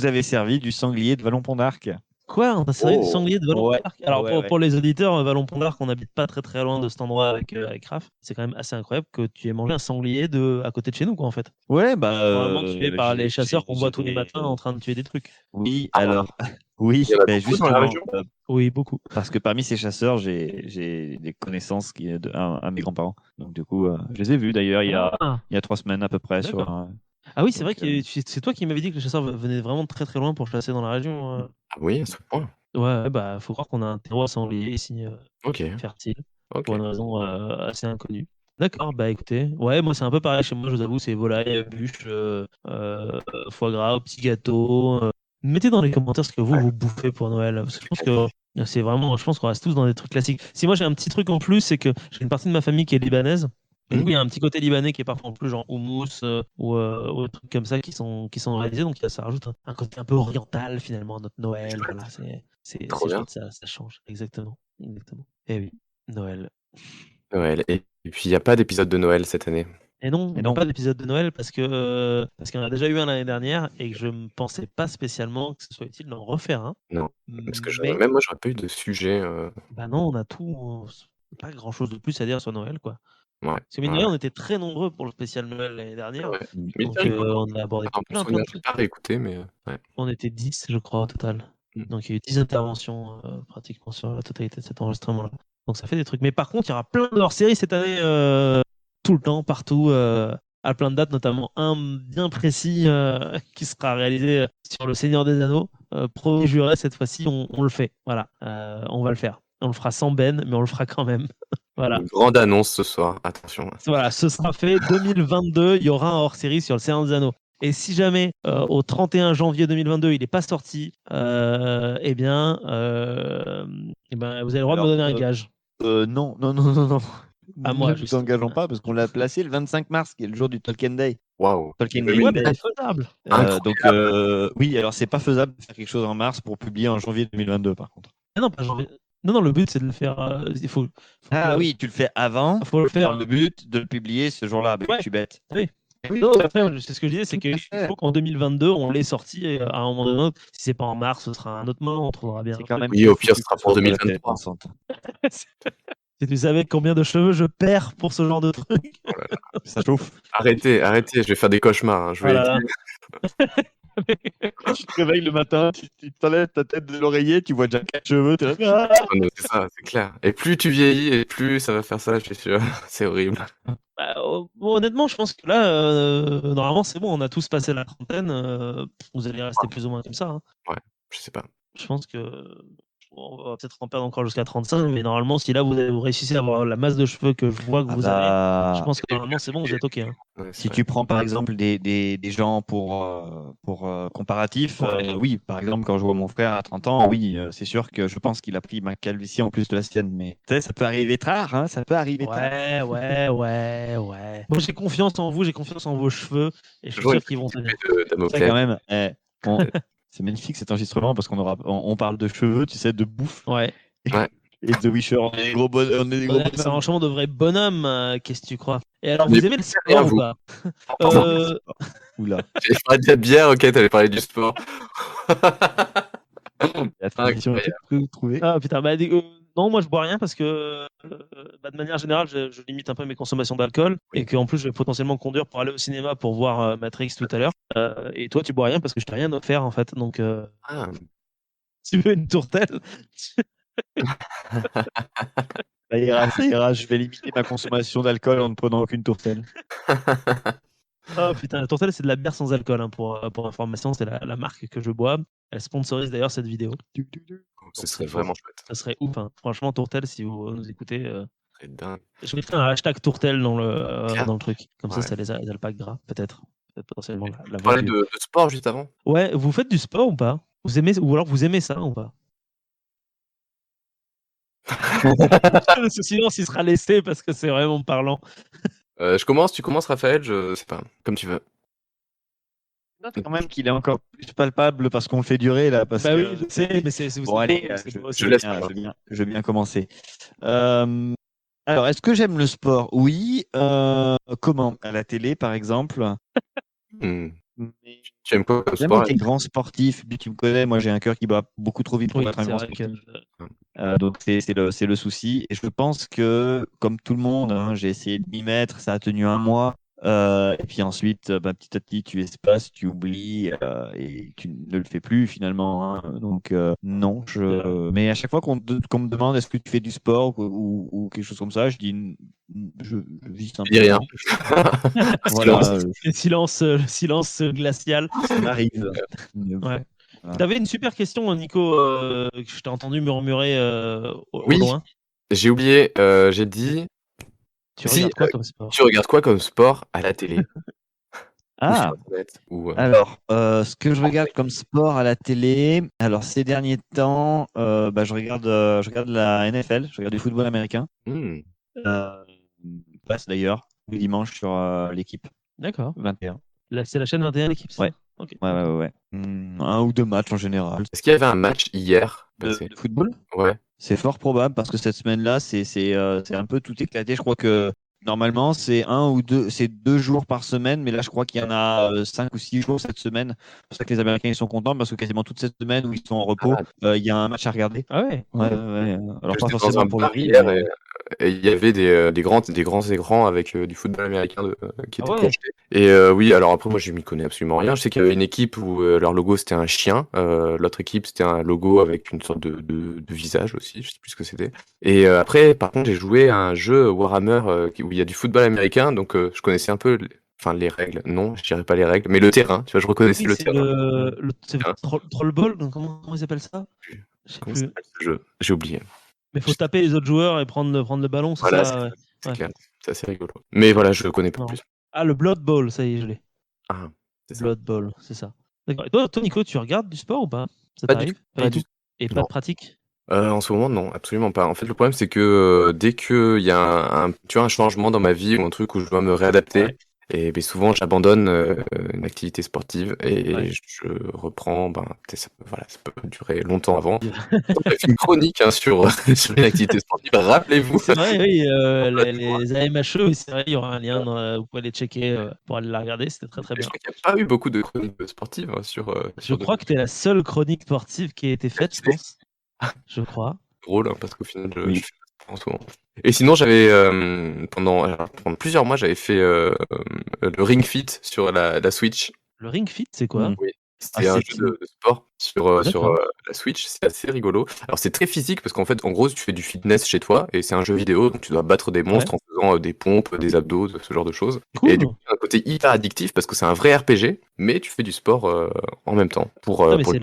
avait servi du sanglier de Vallon-Pont d'Arc. Quoi? On a servi du sanglier de Vallon-Pont-d'Arc? Alors pour les auditeurs, Vallon-Pont-d'Arc, on n'habite pas très très loin de cet endroit avec Raph. C'est quand même assez incroyable que tu aies mangé un sanglier à côté de chez nous, quoi, en fait. Ouais, Probablement tué par les chasseurs qu'on voit tous les matins en train de tuer des trucs. Oui, alors, oui, Il y en a beaucoup dans la région. Oui, beaucoup. Parce que parmi ces chasseurs, j'ai des connaissances à mes grands-parents. Donc du coup, je les ai vus d'ailleurs il y a 3 semaines à peu près. Ah oui, c'est vrai que c'est toi qui m'avais dit que les chasseurs venaient vraiment de très très loin pour chasser dans la région. Ah oui, à ce point. Ouais, bah faut croire qu'on a un terroir sanglier ici fertile, pour une raison assez inconnue. D'accord, bah écoutez, ouais, moi c'est un peu pareil chez moi, je vous avoue, c'est volaille, bûche, foie gras, petit gâteau. Mettez dans les commentaires ce que vous bouffez pour Noël, parce que je pense que c'est vraiment, je pense qu'on reste tous dans des trucs classiques. Si moi j'ai un petit truc en plus, c'est que j'ai une partie de ma famille qui est libanaise. Et du coup, il y a un petit côté libanais qui est parfois en plus genre houmous ou des trucs comme ça qui sont réalisés. Donc ça rajoute un côté un peu oriental finalement à notre Noël. Voilà, c'est chouette, ça change. Exactement. Et oui, Noël. Et puis il n'y a pas d'épisode de Noël cette année. Et non, il n'y a pas d'épisode de Noël parce qu'il y en a déjà eu un l'année dernière et que je ne pensais pas spécialement que ce soit utile d'en refaire un. Non, parce que même moi, j'aurais pas eu de sujet. Bah non, on a tout. Pas grand chose de plus à dire sur Noël, quoi. Ouais. Parce que mine de rien, on était très nombreux pour le spécial Noël l'année dernière. Ouais. Donc on a abordé plein de trucs. Pas réécouté, mais ouais. On était 10, je crois, au total. Donc il y a eu 10 interventions pratiquement sur la totalité de cet enregistrement-là. Donc ça fait des trucs. Mais par contre, il y aura plein de hors-séries cette année, tout le temps, partout, à plein de dates, notamment un bien précis qui sera réalisé sur le Seigneur des Anneaux. Promis juré, cette fois-ci, on le fait. Voilà, on va le faire. On le fera sans Ben, mais on le fera quand même. Voilà. Une grande annonce ce soir, attention. Voilà, ce sera fait 2022, il y aura un hors-série sur le Seigneur des Anneaux. Et si jamais au 31 janvier 2022 il n'est pas sorti, eh bien, vous avez le droit de me donner un gage. Non. À moi, ne nous engageons pas parce qu'on l'a placé le 25 mars, qui est le jour du Tolkien Day. Waouh. Tolkien Day, ouais, mais c'est faisable. Donc oui, alors c'est pas faisable de faire quelque chose en mars pour publier en janvier 2022 par contre. Ah non, pas janvier. Non, le but c'est de le faire. Oui, tu le fais avant. Faut le faire. Le but de le publier ce jour-là, tu bête. Oui. Oui, Non, après, c'est ce que je disais, c'est qu'il faut qu'en 2022, on l'ait sorti à un moment donné. Autre. Si c'est pas en mars, ce sera un autre moment, on trouvera bien. c'est quand même Oui, très au pire, foutu ce sera que ce pour soit pas la télé 2023. pensante. Si tu savais combien de cheveux je perds pour ce genre de truc. Ça chauffe. Arrêtez, je vais faire des cauchemars. Je vais Voilà. Tu te réveilles le matin, tu t'enlèves ta tête de l'oreiller, tu vois déjà 4 cheveux, t'es là. Ah non, c'est ça, c'est clair. Et plus tu vieillis, et plus ça va faire ça, je suis sûr. C'est horrible. Bah, bon, honnêtement, je pense que là, normalement, c'est bon, on a tous passé la trentaine. Vous allez rester plus ou moins comme ça. Hein. Ouais, je sais pas. Je pense que on va peut-être en perdre encore jusqu'à 35, mais normalement, si là vous réussissez à avoir la masse de cheveux que je vois que vous avez, je pense que normalement c'est bon, vous êtes ok. Hein. Ouais, c'est Si vrai. tu prends par exemple des gens pour comparatif, Ouais. oui, par exemple, quand je vois mon frère à 30 ans, oui, c'est sûr que je pense qu'il a pris ma calvitie en plus de la sienne, mais tu sais, ça peut arriver tard, hein, ça peut arriver tard. Ouais. Moi j'ai confiance en vous, j'ai confiance en vos cheveux, et je suis Toujours une sûr qu'ils vont petite tenir. épée de Ça Damoclès. quand même, c'est magnifique cet enregistrement parce on parle de cheveux, tu sais, de bouffe Ouais. Ouais. et de The Wisher. On est des gros on est des gros Ouais, c'est bonhommes. franchement de vrais bonhommes, qu'est-ce que tu crois? Et alors, Mais vous aimez le rien, sport ou vous. pas? Pardon. Euh, Oula, J'avais parlé de la bière, ok, t'avais parlé du sport. la transition est toute trouvée. Ah putain, bah, non, moi je bois rien parce que bah, de manière générale, je limite un peu mes consommations d'alcool Oui. et qu'en plus je vais potentiellement conduire pour aller au cinéma pour voir Matrix tout à l'heure. Et toi, tu bois rien parce que je t'ai rien offert en fait. Donc, Ah, tu veux une tourtelle? Ça ira, je vais limiter ma consommation d'alcool en ne prenant aucune tourtelle. Oh putain, la tourtelle, c'est de la bière sans alcool, hein, pour information, c'est la marque que je bois. Elle sponsorise d'ailleurs cette vidéo. ce Donc, serait vraiment chouette. ça serait ouf. Hein. Franchement, tourtelle, si vous nous écoutez, Ce serait dingue. je mettrai un hashtag tourtelle dans Tiens. le truc. Comme Ouais. ça les a pas que gras, peut-être. Peut-être potentiellement la Tu vraie parlais pub. de sport juste avant. Ouais, vous faites du sport ou pas? Vous aimez, ou alors vous aimez ça ou pas? Ce silence, il sera laissé parce que c'est vraiment parlant. Je commence, tu commences, Raphaël, je sais pas, comme tu veux. Note quand même qu'il est encore plus palpable parce qu'on le fait durer là. Parce Bah que... oui, je sais, mais c'est Bon, allez, je laisse bien, pas. je veux bien commencer. Alors, est-ce que j'aime le sport? Oui. Comment? À la télé, par exemple. Hmm. Mais Tu aimes quoi comme j'ai jamais sport? été grand sportif. Vu que tu me connais, moi j'ai un cœur qui bat beaucoup trop vite pour Oui, être un c'est grand vrai que. sportif. Donc c'est le souci. Et je pense que, comme tout le monde, hein, j'ai essayé de m'y mettre, ça a tenu un mois. Et puis ensuite, petit à petit, tu espaces, tu oublies et tu ne le fais plus finalement. Hein. Donc non, mais à chaque fois qu'on me demande est-ce que tu fais du sport ou quelque chose comme ça, je dis je vis Je dis rien. simplement. Un Voilà, silence. Le silence glacial. ça m'arrive. Mais Ouais. voilà. Tu avais une super question, Nico, que je t'ai entendu murmurer au Oui, loin. j'ai oublié, j'ai dit Tu si, regardes quoi comme sport? tu regardes quoi comme sport à la télé? Ou sur Ah, internet? Ou, alors, ce que je regarde comme sport à la télé, alors ces derniers temps, je regarde la NFL, je regarde du football américain. hmm, Euh, passe d'ailleurs, le dimanche sur l'équipe D'accord. 21. Là, c'est la chaîne 21, l'équipe, ça? Ouais. Ok. Ouais. Un ou deux matchs en général. Est-ce qu'il y avait un match hier passé? De football? Ouais. C'est fort probable parce que cette semaine-là, c'est un peu tout éclaté. Je crois que normalement, c'est 2 jours par semaine, mais là, je crois qu'il y en a 5 ou 6 jours cette semaine. C'est pour ça que les Américains ils sont contents parce que quasiment toute cette semaine où ils sont en repos, Ah, il y a un match à regarder. Ah ouais. Ouais. Alors pas j'étais dans forcément un pour le bar rire, hier mais et il y avait des grands écrans avec du football américain qui Ah étaient ouais. projetés. Et oui, alors après, moi, je m'y connais absolument rien. Je sais qu'il y avait une équipe où leur logo c'était un chien. L'autre équipe c'était un logo avec une sorte de visage aussi. Je sais plus ce que c'était. Et après, par contre, j'ai joué à un jeu Warhammer où il y a du football américain. Donc, je connaissais un peu enfin, les règles. Non, je dirais pas les règles, mais le terrain. Tu vois, je reconnaissais Oui, le c'est terrain. c'est Hein, Troll Ball, donc comment ils appellent ça? Je sais comment plus. s'appelle ce jeu? J'ai oublié. Mais faut taper les autres joueurs et prendre le ballon, c'est Voilà, ça? Ouais. c'est Ouais. clair. C'est assez rigolo. Mais voilà, je connais pas Marrant. plus. Ah, le Blood Bowl, ça y est, je l'ai. Ah, c'est ça. Blood Bowl, c'est ça. D'accord. Et toi, Nico, tu regardes du sport ou pas? Ça Pas du t'arrive? tout. Pas Pas du du tout. Et pas Non. de pratique? En ce moment, non, absolument pas. En fait, le problème, c'est que dès qu'il y a tu vois, un changement dans ma vie ou un truc où je dois me réadapter, Ouais. Et ben, souvent, j'abandonne une activité sportive et Ouais. je reprends. Ben, voilà, ça peut durer longtemps avant. J'ai fait une chronique sur, sur une activité sportive. Rappelez-vous. C'est vrai, oui, les AMHE, oui, c'est vrai, il y aura un lien, vous pouvez aller checker pour aller la regarder, c'était très très Je bien. crois qu'il n'y a pas eu beaucoup de chroniques sportives Je sur crois que tu es la seule chronique sportive qui a été faite, je pense. Je crois. drôle, hein, parce qu'au final, je Oui. fais pas en ce moment. Et sinon, j'avais pendant plusieurs mois, j'avais fait le Ring Fit sur la Switch. Le Ring Fit, c'est quoi? Oui, Ah, c'était un c'est jeu de sport sur D'accord. la Switch. C'est assez rigolo. Alors, c'est très physique parce qu'en fait, en gros, tu fais du fitness chez toi et c'est un jeu vidéo, donc tu dois battre des monstres en faisant des pompes, des abdos, ce genre de choses. Et du coup, Cool. il y a un côté hyper addictif parce que c'est un vrai RPG, mais tu fais du sport en même temps Non, mais pour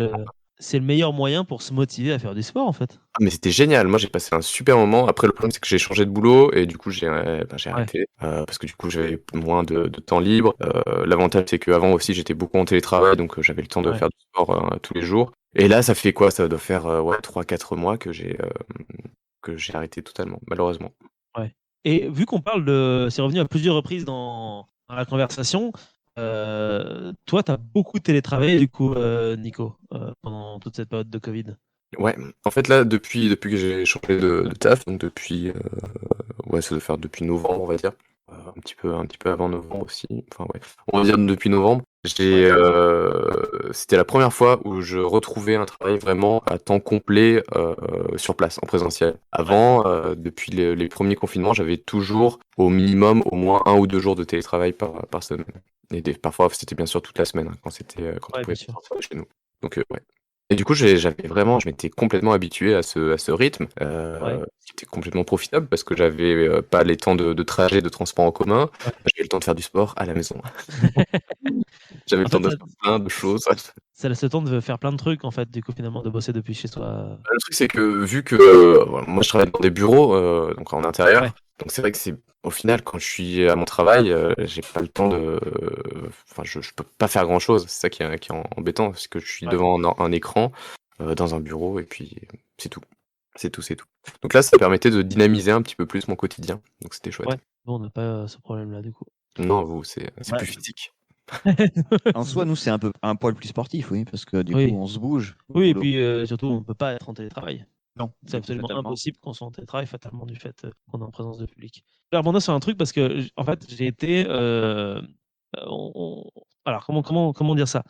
c'est le meilleur moyen pour se motiver à faire du sport, en fait. Ah, mais c'était génial. Moi, j'ai passé un super moment. Après, le problème, c'est que j'ai changé de boulot et du coup, j'ai Ouais. arrêté parce que du coup, j'avais moins de temps libre. L'avantage, c'est qu'avant aussi, j'étais beaucoup en télétravail, donc j'avais le temps de Ouais. faire du sport tous les jours. Et là, ça fait quoi? Ça doit faire 3-4 mois que j'ai arrêté totalement, malheureusement. Ouais. Et vu qu'on parle c'est revenu à plusieurs reprises dans la conversation, toi, tu as beaucoup télétravaillé, du coup, Nico, pendant toute cette période de Covid. Ouais, en fait, là, depuis que j'ai changé de taf, donc ouais, ça doit faire depuis novembre, on va dire. Un petit peu avant novembre aussi. Enfin, ouais. On va dire depuis novembre. C'était la première fois où je retrouvais un travail vraiment à temps complet sur place, en présentiel. Avant, depuis les premiers confinements, j'avais toujours au minimum au moins 1 ou 2 jours de télétravail par semaine. Et parfois, c'était bien sûr toute la semaine, hein, quand on Ouais, bien pouvait sûr. sortir de chez nous. Donc, ouais. Et du coup, je m'étais complètement habitué à ce rythme, Ouais. qui était complètement profitable parce que j'avais pas les temps de trajet, de transport en commun. Ouais. J'avais le temps de faire du sport à la maison. J'avais En le temps fait, de ça, faire plein de choses. ça laisse le temps de faire plein de trucs, en fait, du coup, finalement, de bosser depuis chez soi. Le truc, c'est que vu que voilà, moi, je travaille dans des bureaux, donc en intérieur, Ouais. donc c'est vrai que c'est au final, quand je suis à mon travail, j'ai pas le temps enfin, je peux pas faire grand-chose. C'est ça qui est embêtant, c'est que je suis Ouais. devant un écran, dans un bureau et puis c'est tout. C'est tout, c'est tout. Donc là, ça permettait de dynamiser un petit peu plus mon quotidien, donc c'était chouette. Ouais. Nous, on n'a pas ce problème-là, du coup. Non, vous, c'est Ouais. plus physique. En soi, nous, c'est un poil plus sportif, oui, parce que du Oui. coup, on se bouge au Oui, et boulot. puis surtout, on ne peut pas être en télétravail. Non, C'est du coup, absolument fatalement. impossible qu'on soit en télétravail, fatalement, du fait qu'on est en présence de public. Je vais rebondir sur un truc parce que, en fait, j'ai été. Alors, comment dire ça?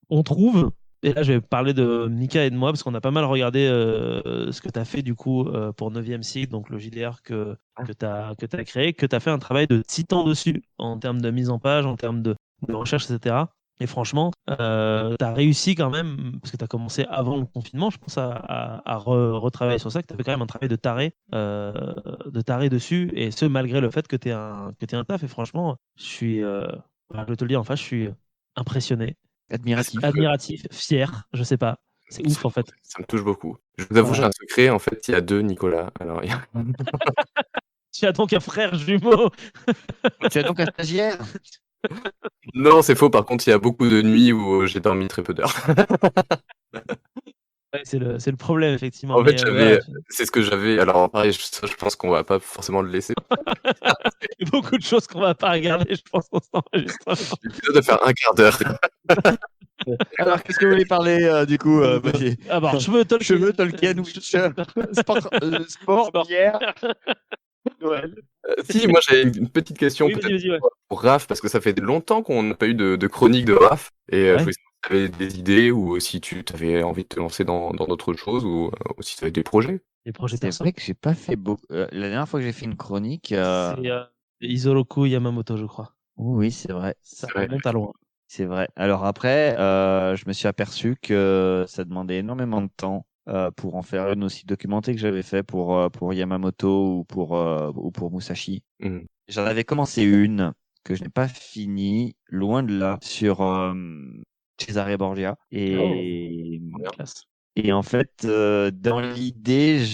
On trouve, et là, je vais parler de Mika et de moi, parce qu'on a pas mal regardé ce que tu as fait, du coup, pour 9e cycle, donc le JDR que tu as créé, que tu as fait un travail de titan dessus, en termes de mise en page, en termes de recherche, etc. Et franchement, tu as réussi quand même, parce que tu as commencé avant le confinement, je pense, à retravailler sur ça, que tu avais quand même un travail de taré dessus, et ce, malgré le fait que tu aies un taf. Et franchement, je vais te le dire en face, je suis impressionné, Admiratif. admiratif, fier, je sais pas. C'est ouf, en fait. Ça me touche beaucoup. Je vous avoue, j'ai Voilà. un secret, en fait, il y a 2 Nicolas. Alors, Tu as donc un frère jumeau. Tu as donc un stagiaire? non, c'est faux, par contre, il y a beaucoup de nuits où j'ai dormi très peu d'heures. Ouais, c'est le problème, effectivement. En fait, Mais voilà, c'est ce que j'avais. Alors, pareil, je pense qu'on va pas forcément le laisser. il y a beaucoup de choses qu'on va pas regarder, je pense, dans cet enregistrement. L'épisode va faire un quart d'heure. Alors, qu'est-ce que vous voulez parler du coup vas-y. Ah bah, cheveux Tolkien. Cheveux, Tolkien, ou sport, bière. Noël. Si, moi, j'avais une petite question Oui, peut-être vas-y, ouais. pour Raph, parce que ça fait longtemps qu'on n'a pas eu de chronique de Raph. Et je Ouais. voulais savoir si tu avais des idées ou si tu avais envie de te lancer dans d'autres choses ou si tu avais des projets. Les projets C'est perso. vrai que j'ai pas fait beaucoup. La dernière fois que j'ai fait une chronique. C'est Isoroku Yamamoto, je crois. Oui, c'est vrai. Ça C'est vrai. remonte à loin. C'est vrai. Alors après, je me suis aperçu que ça demandait énormément de temps pour en faire une aussi documentée que j'avais fait pour Yamamoto ou pour Musashi. Mhm. J'en avais commencé une que je n'ai pas finie, loin de là, sur Cesare Borgia. Classe. Et en fait, dans l'idée,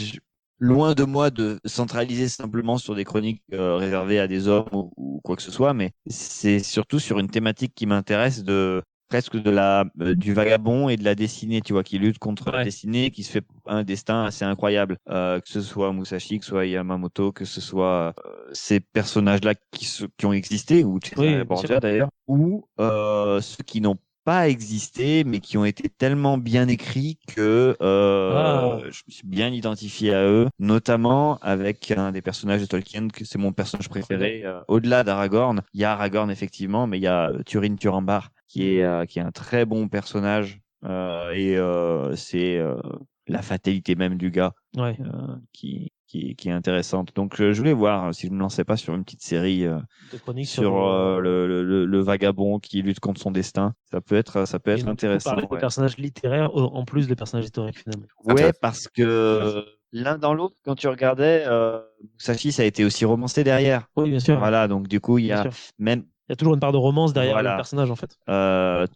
loin de moi de centraliser simplement sur des chroniques réservées à des hommes ou quoi que ce soit, mais c'est surtout sur une thématique qui m'intéresse de presque du vagabond et de la destinée, tu vois, qui lutte contre la Ouais. destinée, qui se fait un destin assez incroyable. Que ce soit Musashi, que ce soit Yamamoto, que ce soit ces personnages-là qui ont existé, ou Oui, Cesare bien sûr. Borgia d'ailleurs, ou ceux qui n'ont pas existé, mais qui ont été tellement bien écrits que je me suis bien identifié à eux, notamment avec un des personnages de Tolkien, que c'est mon personnage préféré. Au-delà d'Aragorn, il y a Aragorn effectivement, mais il y a Turin Turambar qui est un très bon personnage c'est la fatalité même du gars Ouais. qui est intéressante. Donc je voulais voir si je me lançais pas sur une petite série De chroniques sur le vagabond qui lutte contre son destin. Ça peut être et donc, du coup, intéressant. parler des Ouais. personnages littéraires en plus des personnages historiques finalement. Ouais, parce que l'un dans l'autre, quand tu regardais, Musashi, ça a été aussi romancé derrière. Oui, bien sûr. Voilà, donc du coup, il y Bien a sûr. même Il y a toujours une part de romance derrière le Voilà. personnage en fait.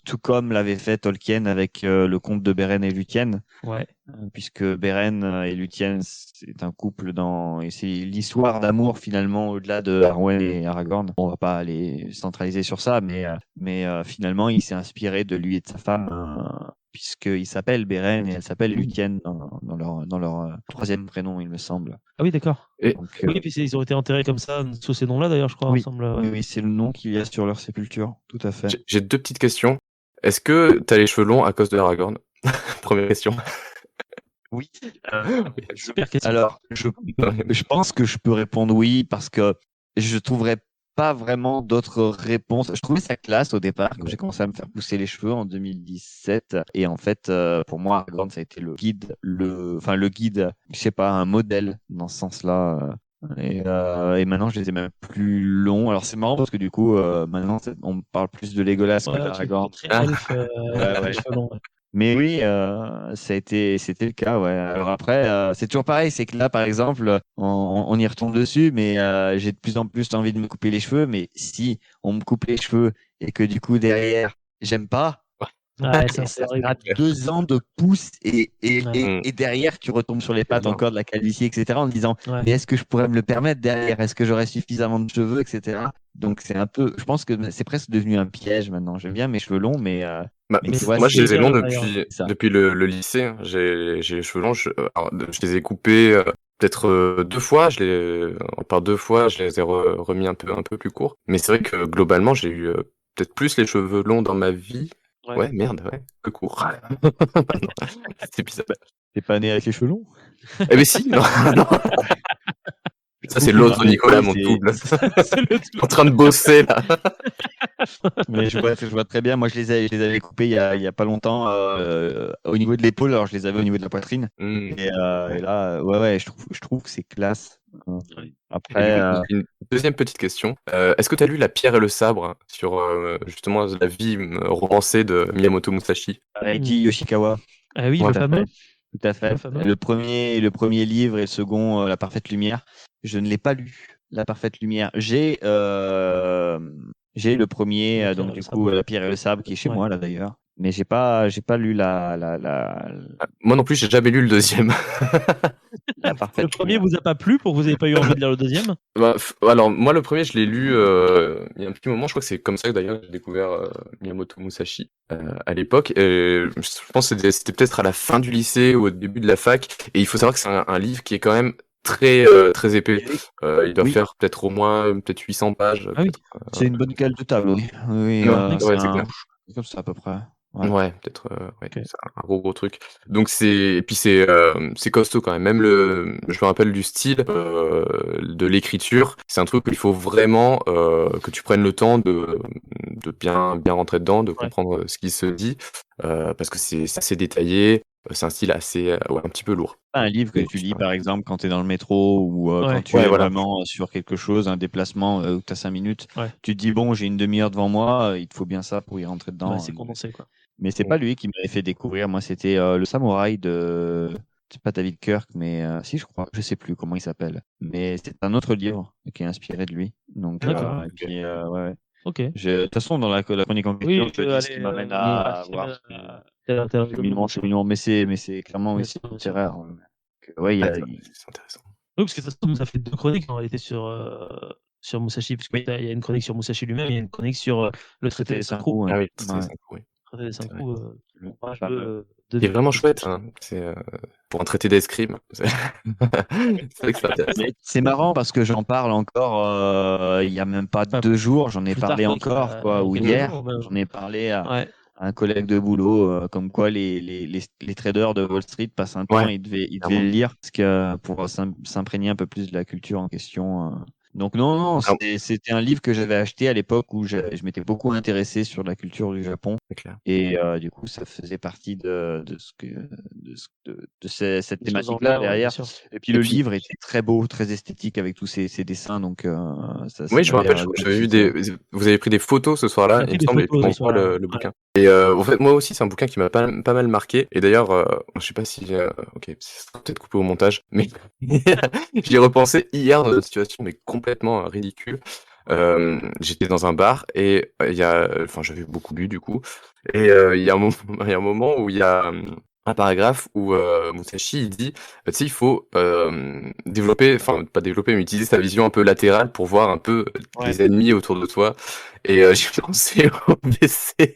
Tout comme l'avait fait Tolkien avec le conte de Beren et Lúthien, Ouais. puisque Beren et Lúthien, c'est un couple et c'est l'histoire d'amour finalement au-delà de Arwen et Aragorn. On va pas aller centraliser sur ça, mais finalement, il s'est inspiré de lui et de sa femme, puisqu'il s'appelle Beren et elle s'appelle Lúthien dans leur troisième prénom, il me semble. Ah oui, d'accord. Et Donc, Oui, et puis ils ont été enterrés comme ça, sous ces noms-là d'ailleurs, je crois, oui, ensemble. oui, oui, c'est le nom qu'il y a sur leur sépulture, tout à fait. j'ai 2 petites questions. Est-ce que tu as les cheveux longs à cause de Aragorn? Première question. Oui. Super question. Alors, je pense que je peux répondre oui parce que je trouverais pas vraiment d'autres réponses. Je trouvais ça classe au départ quand j'ai commencé à me faire pousser les cheveux en 2017. Et en fait, pour moi, Aragorn, ça a été le guide, je sais pas, un modèle dans ce sens-là. Et maintenant, je les ai même plus longs. Alors, c'est marrant parce que du coup, maintenant, on me parle plus de Legolas que Ouais, d'Aragorn. très Ah. elfe, avec les cheveux longs. Ouais. Mais oui, c'était le cas, ouais. Alors après, c'est toujours pareil, c'est que là, par exemple, on y retombe dessus, mais j'ai de plus en plus envie de me couper les cheveux. Mais si on me coupe les cheveux et que du coup derrière, j'aime pas, Ouais, ça, et c'est ça horrible. fera 2 ans de pouce Ouais. et derrière, tu retombes sur les pattes énorme. encore de la calvitie, etc. En te disant, Ouais. mais est-ce que je pourrais me le permettre derrière? Est-ce que j'aurais suffisamment de cheveux, etc. Donc c'est un peu, je pense que c'est presque devenu un piège maintenant. J'aime bien mes cheveux longs, mais Bah, tu vois, moi, c'est je les ai longs hyper d'ailleurs. depuis le lycée, hein. J'ai les cheveux longs. Je les ai coupés peut-être 2 fois. Par 2 fois, je les ai remis un peu plus courts. Mais c'est vrai que globalement, j'ai eu peut-être plus les cheveux longs dans ma vie. Ouais. Ouais, merde, ouais, que court. C'est bizarre. T'es pas né avec les cheveux longs? Eh mais si, non, non. Ça, c'est l'autre Nicolas, mon double. C'est le En train de bosser, là. Mais je vois très bien. Moi, je les avais coupés il y a pas longtemps au niveau de l'épaule. Alors, je les avais au niveau de la poitrine. Mmh. Et là, ouais, je trouve que c'est classe. Ouais. Et Après, du coup, une deuxième petite question. Est-ce que tu as lu La Pierre et le Sabre hein, sur justement la vie romancée de Miyamoto Musashi? Reiji Yoshikawa. Ah oui, Ouais. le Tout à fameux. fait. Tout à fait. Le fameux. Le premier livre et le second, La Parfaite Lumière. Je ne l'ai pas lu, La Parfaite Lumière. J'ai le premier, La Pierre donc et du le coup, Sabre. La Pierre et le Sabre, qui est chez Ouais. moi là d'ailleurs. Mais j'ai pas lu Moi non plus, j'ai jamais lu le deuxième. la Parfaite Le premier Lumière. vous a pas plu pour que vous n'ayez pas eu envie de lire le deuxième? Alors, moi, le premier, je l'ai lu il y a un petit moment. Je crois que c'est comme ça que d'ailleurs j'ai découvert Miyamoto Musashi à l'époque. Et je pense que c'était peut-être à la fin du lycée ou au début de la fac. Et il faut savoir que c'est un livre qui est quand même très épais. Il doit Oui. faire peut-être au moins peut-être 800 pages. Ah oui. peut-être, C'est une bonne cale de table, oui. Oui, ouais, c'est clair. c'est comme ça à peu près. Ouais. Ouais, peut-être, ouais, Ok. c'est un gros truc. Donc et puis c'est costaud quand même. Même je me rappelle du style de l'écriture. C'est un truc qu'il faut vraiment que tu prennes le temps de bien rentrer dedans, de comprendre ce qui se dit, parce que c'est assez détaillé. C'est un style assez, ouais, un petit peu lourd. Pas un livre que tu lis par exemple quand tu es dans le métro ou quand tu Ouais, es voilà. vraiment sur quelque chose, un déplacement où tu as 5 minutes. Ouais. Tu te dis, bon, j'ai une demi-heure devant moi, il te faut bien ça pour y rentrer dedans. Ouais, c'est condensé quoi. Mais c'est pas lui qui m'avait fait découvrir. Moi, c'était Le Samouraï de. C'est pas David Kirk, mais si, je crois. Je sais plus comment il s'appelle. Mais c'est un autre livre qui est inspiré de lui. Donc, D'accord. et puis, ouais. Ok. De toute façon, dans la chronique en question, Oui, je te dis ce qui m'amène à voir cheminement, mais c'est clairement Bien aussi sûr, bien sûr. littéraire. Ouais, C'est intéressant. Oui, parce que de toute façon, ça fait 2 chroniques en réalité sur Musashi, parce qu'il y a une chronique sur Musashi lui-même, il y a une chronique sur le traité des 5 coups. Ah oui, Ouais. c'est ça, oui. traité des 5 C'est vrai. coups, courage de Il est vraiment vivre. chouette, hein. C'est pour un traité d'escrime. C'est c'est vrai que c'est intéressant. Mais c'est marrant parce que j'en parle encore il y a même pas Enfin, 2 jours, j'en ai plus tard parlé quoi, qu'il y encore, a quoi, ou quelques hier, jours même. j'en ai parlé à Ouais. un collègue de boulot, comme quoi les traders de Wall Street passent un temps, Ouais, ils devaient clairement. le lire parce que, pour s'imprégner un peu plus de la culture en question. Donc non, Ah, c'était un livre que j'avais acheté à l'époque où je m'étais beaucoup intéressé sur la culture du Japon. c'est clair. Et du coup, ça faisait partie de cette Des choses en thématique-là lien, ouais, bien derrière. sûr. Et puis Et le puis livre était très beau, très esthétique avec tous ces dessins, donc ça oui, je me m'avait rappelle, j'avais vu gratifié. vous avez pris des photos ce soir-là, On a il pris me des semble, et puis photos on ce voit soir-là, le ouais. bouquin. Et en fait, moi aussi, c'est un bouquin qui m'a pas mal marqué. Et d'ailleurs, je sais pas si, OK, ça sera peut-être coupé au montage, mais j'y ai repensé hier dans une situation mais complètement ridicule. J'étais dans un bar et j'avais beaucoup bu du coup. Et il y a un moment, il y a un moment où il y a un paragraphe où Musashi il dit, tu sais, il faut développer, enfin pas développer, mais utiliser sa vision un peu latérale pour voir un peu Ouais. les ennemis autour de toi. Et j'ai pensé au WC.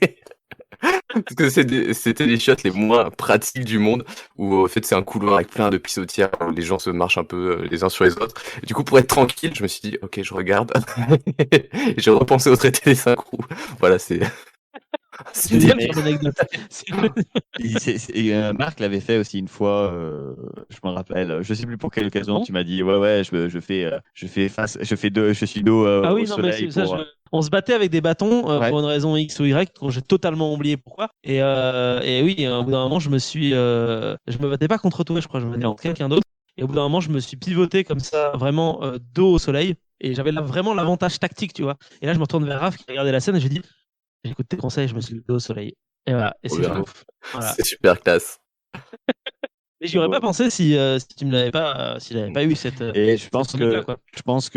Parce que c'était les chiottes les moins pratiques du monde, où en fait c'est un couloir avec plein de pissotières où les gens se marchent un peu les uns sur les autres. Et du coup, pour être tranquille, je me suis dit, ok, je regarde. Et j'ai repensé au traité des 5 roues. Voilà, c'est C'est dire. génial comme anecdote. C'est Marc l'avait fait aussi une fois, je me rappelle. Je sais plus pour quelle occasion. bon? Tu m'as dit, ouais, je suis dos Ah au oui, non, mais soleil ça, pour. on se battait avec des bâtons Ouais. pour une raison X ou Y, dont j'ai totalement oublié pourquoi. Et oui, au bout d'un moment, je me battais pas contre toi, je crois, je me battais contre quelqu'un d'autre. Et au bout d'un moment, je me suis pivoté comme ça, vraiment dos au soleil. Et j'avais là vraiment l'avantage tactique, tu vois. Et là, je me retourne vers Raph qui regardait la scène et je lui dis, j'écoute tes conseils, je me suis mis dos au soleil. Et voilà, et Trop c'est bien. ouf. Voilà. C'est super classe. Mais j'y aurais pas pensé si tu me l'avais pas, si j'avais pas eu cette Et je cette pense chronique-là, que, quoi.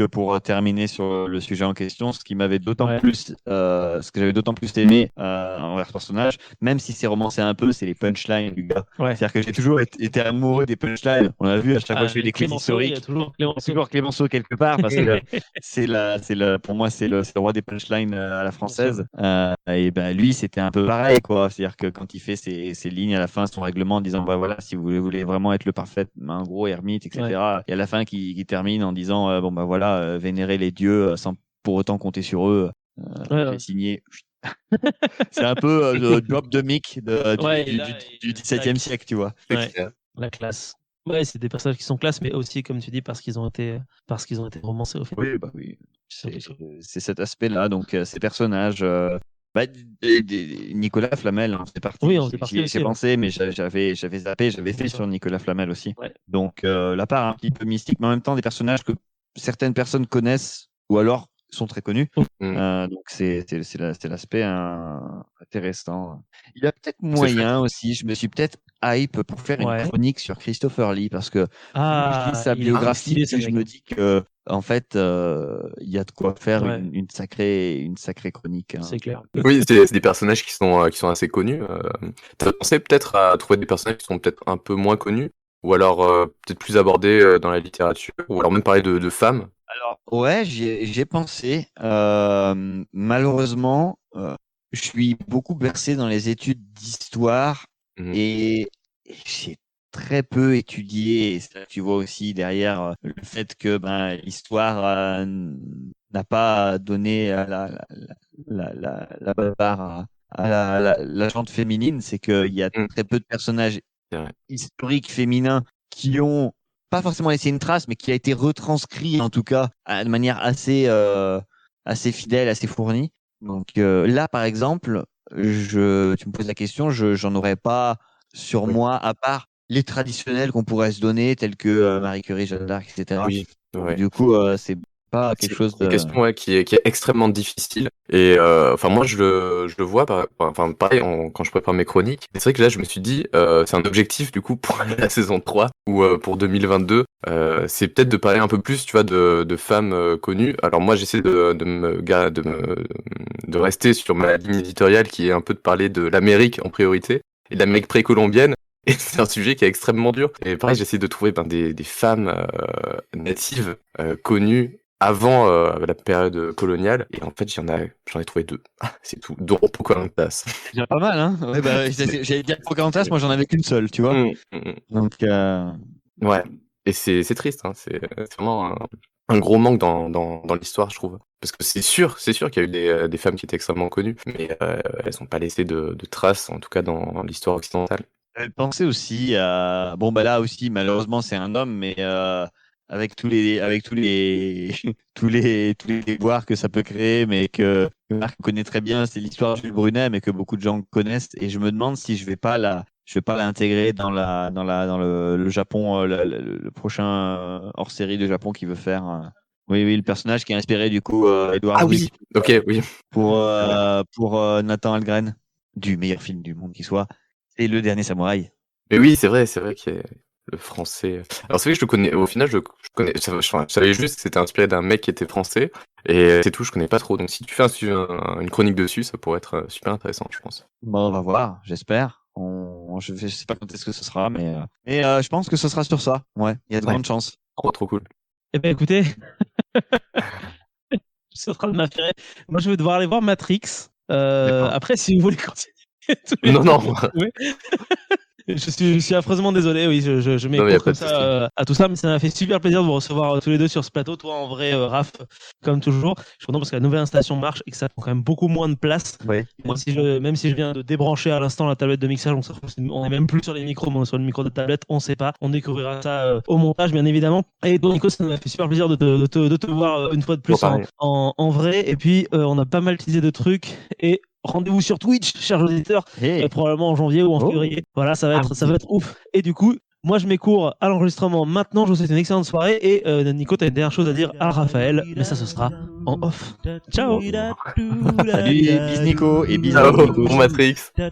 pour terminer sur le sujet en question, ce Ouais. ce que j'avais d'autant plus aimé envers ce personnage, même si c'est romancé un peu, c'est les punchlines du gars. Ouais. C'est-à-dire que j'ai toujours été amoureux des punchlines. On a vu à chaque fois que je fais des quiz Clémenceau, il y a historiques, toujours il y a Clémenceau. toujours Clémenceau quelque part parce que pour moi, c'est le roi des punchlines à la Bien sûr. française. Et ben lui, c'était un peu pareil, quoi. C'est-à-dire que quand il fait ses lignes à la fin, son règlement en disant, bah voilà, si vous voulez vraiment être le parfait, un gros ermite, etc. Et à la fin, qui termine en disant, bon bah voilà, vénérer les dieux sans pour autant compter sur eux. Ouais, J'ai ouais. signé. C'est un peu le job de Mick Ouais, et là, du XVIIe siècle, tu vois. C'est ouais, clair. la classe. Ouais, c'est des personnages qui sont classe, mais aussi, comme tu dis, parce qu'ils ont été romancés au final. Oui, bah oui. Surtout ça. C'est cet aspect-là. Donc, ces personnages. Bah, Nicolas Flamel, hein, c'est parti. Oui, on faisait partie J'y ai aussi. Ouais. pensé, mais j'avais zappé, j'avais Bien fait sûr. sur Nicolas Flamel aussi. Ouais. Donc, la part un petit peu mystique, mais en même temps, des personnages que certaines personnes connaissent ou alors sont très connus. Donc, c'est l'aspect intéressant. Il y a peut-être C'est chouette. moyen aussi, je me suis peut-être hype pour faire une Ouais. chronique sur Christopher Lee parce que plus je Ah, lis sa il est trop biographie, stylé, ce plus je mec. me dis que en fait, il y a de quoi faire Ouais, une sacrée chronique. Hein. c'est clair. Oui, c'est des personnages qui sont assez connus. T'as pensé peut-être à trouver des personnages qui sont peut-être un peu moins connus, ou alors peut-être plus abordés dans la littérature, ou alors même parler de femmes. Alors, ouais, j'y ai pensé. Malheureusement, je suis beaucoup bercé dans les études d'histoire Mhm. et j'ai très peu étudié. Et ça, tu vois aussi derrière le fait que ben, l'histoire n'a pas donné la bonne part la gente féminine. C'est qu'il y a Mhm. très peu de personnages C'est vrai. historiques féminins qui ont pas forcément laissé une trace, mais qui a été retranscrit en tout cas de manière assez fidèle, assez fournie. Donc là, par exemple, tu me poses la question, j'en aurais pas sur Oui. moi, à part les traditionnels qu'on pourrait se donner, tels que Marie Curie, Jeanne d'Arc, etc. Oui, Donc ouais. du coup, c'est pas quelque C'est chose une de. question ouais, qui est extrêmement difficile. Et enfin moi je le vois, enfin pareil quand je prépare mes chroniques. C'est vrai que là je me suis dit, c'est un objectif du coup pour la saison 3 ou pour 2022. C'est peut-être de parler un peu plus, tu vois, de femmes connues. Alors moi j'essaie de rester sur ma ligne éditoriale qui est un peu de parler de l'Amérique en priorité et de l'Amérique précolombienne. Et c'est un sujet qui est extrêmement dur. Et pareil, j'essaie de trouver des femmes natives connues avant la période coloniale. Et en fait, j'en ai trouvé 2. C'est tout, dont Pocahontas. C'est déjà pas mal, hein. Ouais, bah, j'allais dire Pocahontas, moi j'en avais qu'une seule, tu vois. Donc, Ouais, et c'est triste, hein. C'est vraiment un gros manque dans l'histoire, je trouve. Parce que c'est sûr qu'il y a eu des femmes qui étaient extrêmement connues, mais elles n'ont pas laissé de traces, en tout cas dans l'histoire occidentale. pensez aussi à, bon, bah là aussi, malheureusement, c'est un homme, mais avec tous les déboires que ça peut créer, mais que Marc connaît très bien, c'est l'histoire de Jules Brunet, mais que beaucoup de gens connaissent. Et je me demande si je vais pas l'intégrer dans le Japon, le prochain hors-série de Japon qu'il veut faire. Oui, le personnage qui est inspiré du coup Edward Zwick Ok, oui. pour Nathan Algren, du meilleur film du monde qui soit, c'est Le Dernier Samouraï. Mais oui, c'est vrai qu'il y a le français. Alors c'est vrai que je connais, au final, je savais juste que c'était inspiré d'un mec qui était français, et c'est tout, je connais pas trop. Donc si tu fais une chronique dessus, ça pourrait être super intéressant, je pense. Bon, on va voir, j'espère. Je sais pas quand est-ce que ce sera, mais je pense que ce sera sur ça. Ouais, il y a de grandes chances. Oh, trop cool. Eh ben écoutez, ce sera de m'inspirer. Moi, je vais devoir aller voir Matrix. Après, si vous voulez continuer. Non. Je suis affreusement désolé, oui, je m'écoute comme ça à tout ça, mais ça m'a fait super plaisir de vous recevoir tous les deux sur ce plateau. Toi, en vrai, Raph, comme toujours. Je suis content parce que la nouvelle installation marche et que ça prend quand même beaucoup moins de place. Oui. Moi, même si je viens de débrancher à l'instant la tablette de mixage, on est même plus sur les micros, mais on est sur le micro de tablette, on sait pas. On découvrira ça au montage, bien évidemment. Et donc, Nico, ça m'a fait super plaisir de te voir une fois de plus en vrai. Et puis, on a pas mal teasé de trucs et rendez-vous sur Twitch, chers auditeurs, probablement en janvier ou en février. Voilà, ça va être ouf. Et du coup, moi je m'écoure à l'enregistrement maintenant. Je vous souhaite une excellente soirée. Et Nico, t'as une dernière chose à dire à Raphaël, mais ça, ce sera en off. Ciao. Salut, bis Nico et bis bon Matrix. Da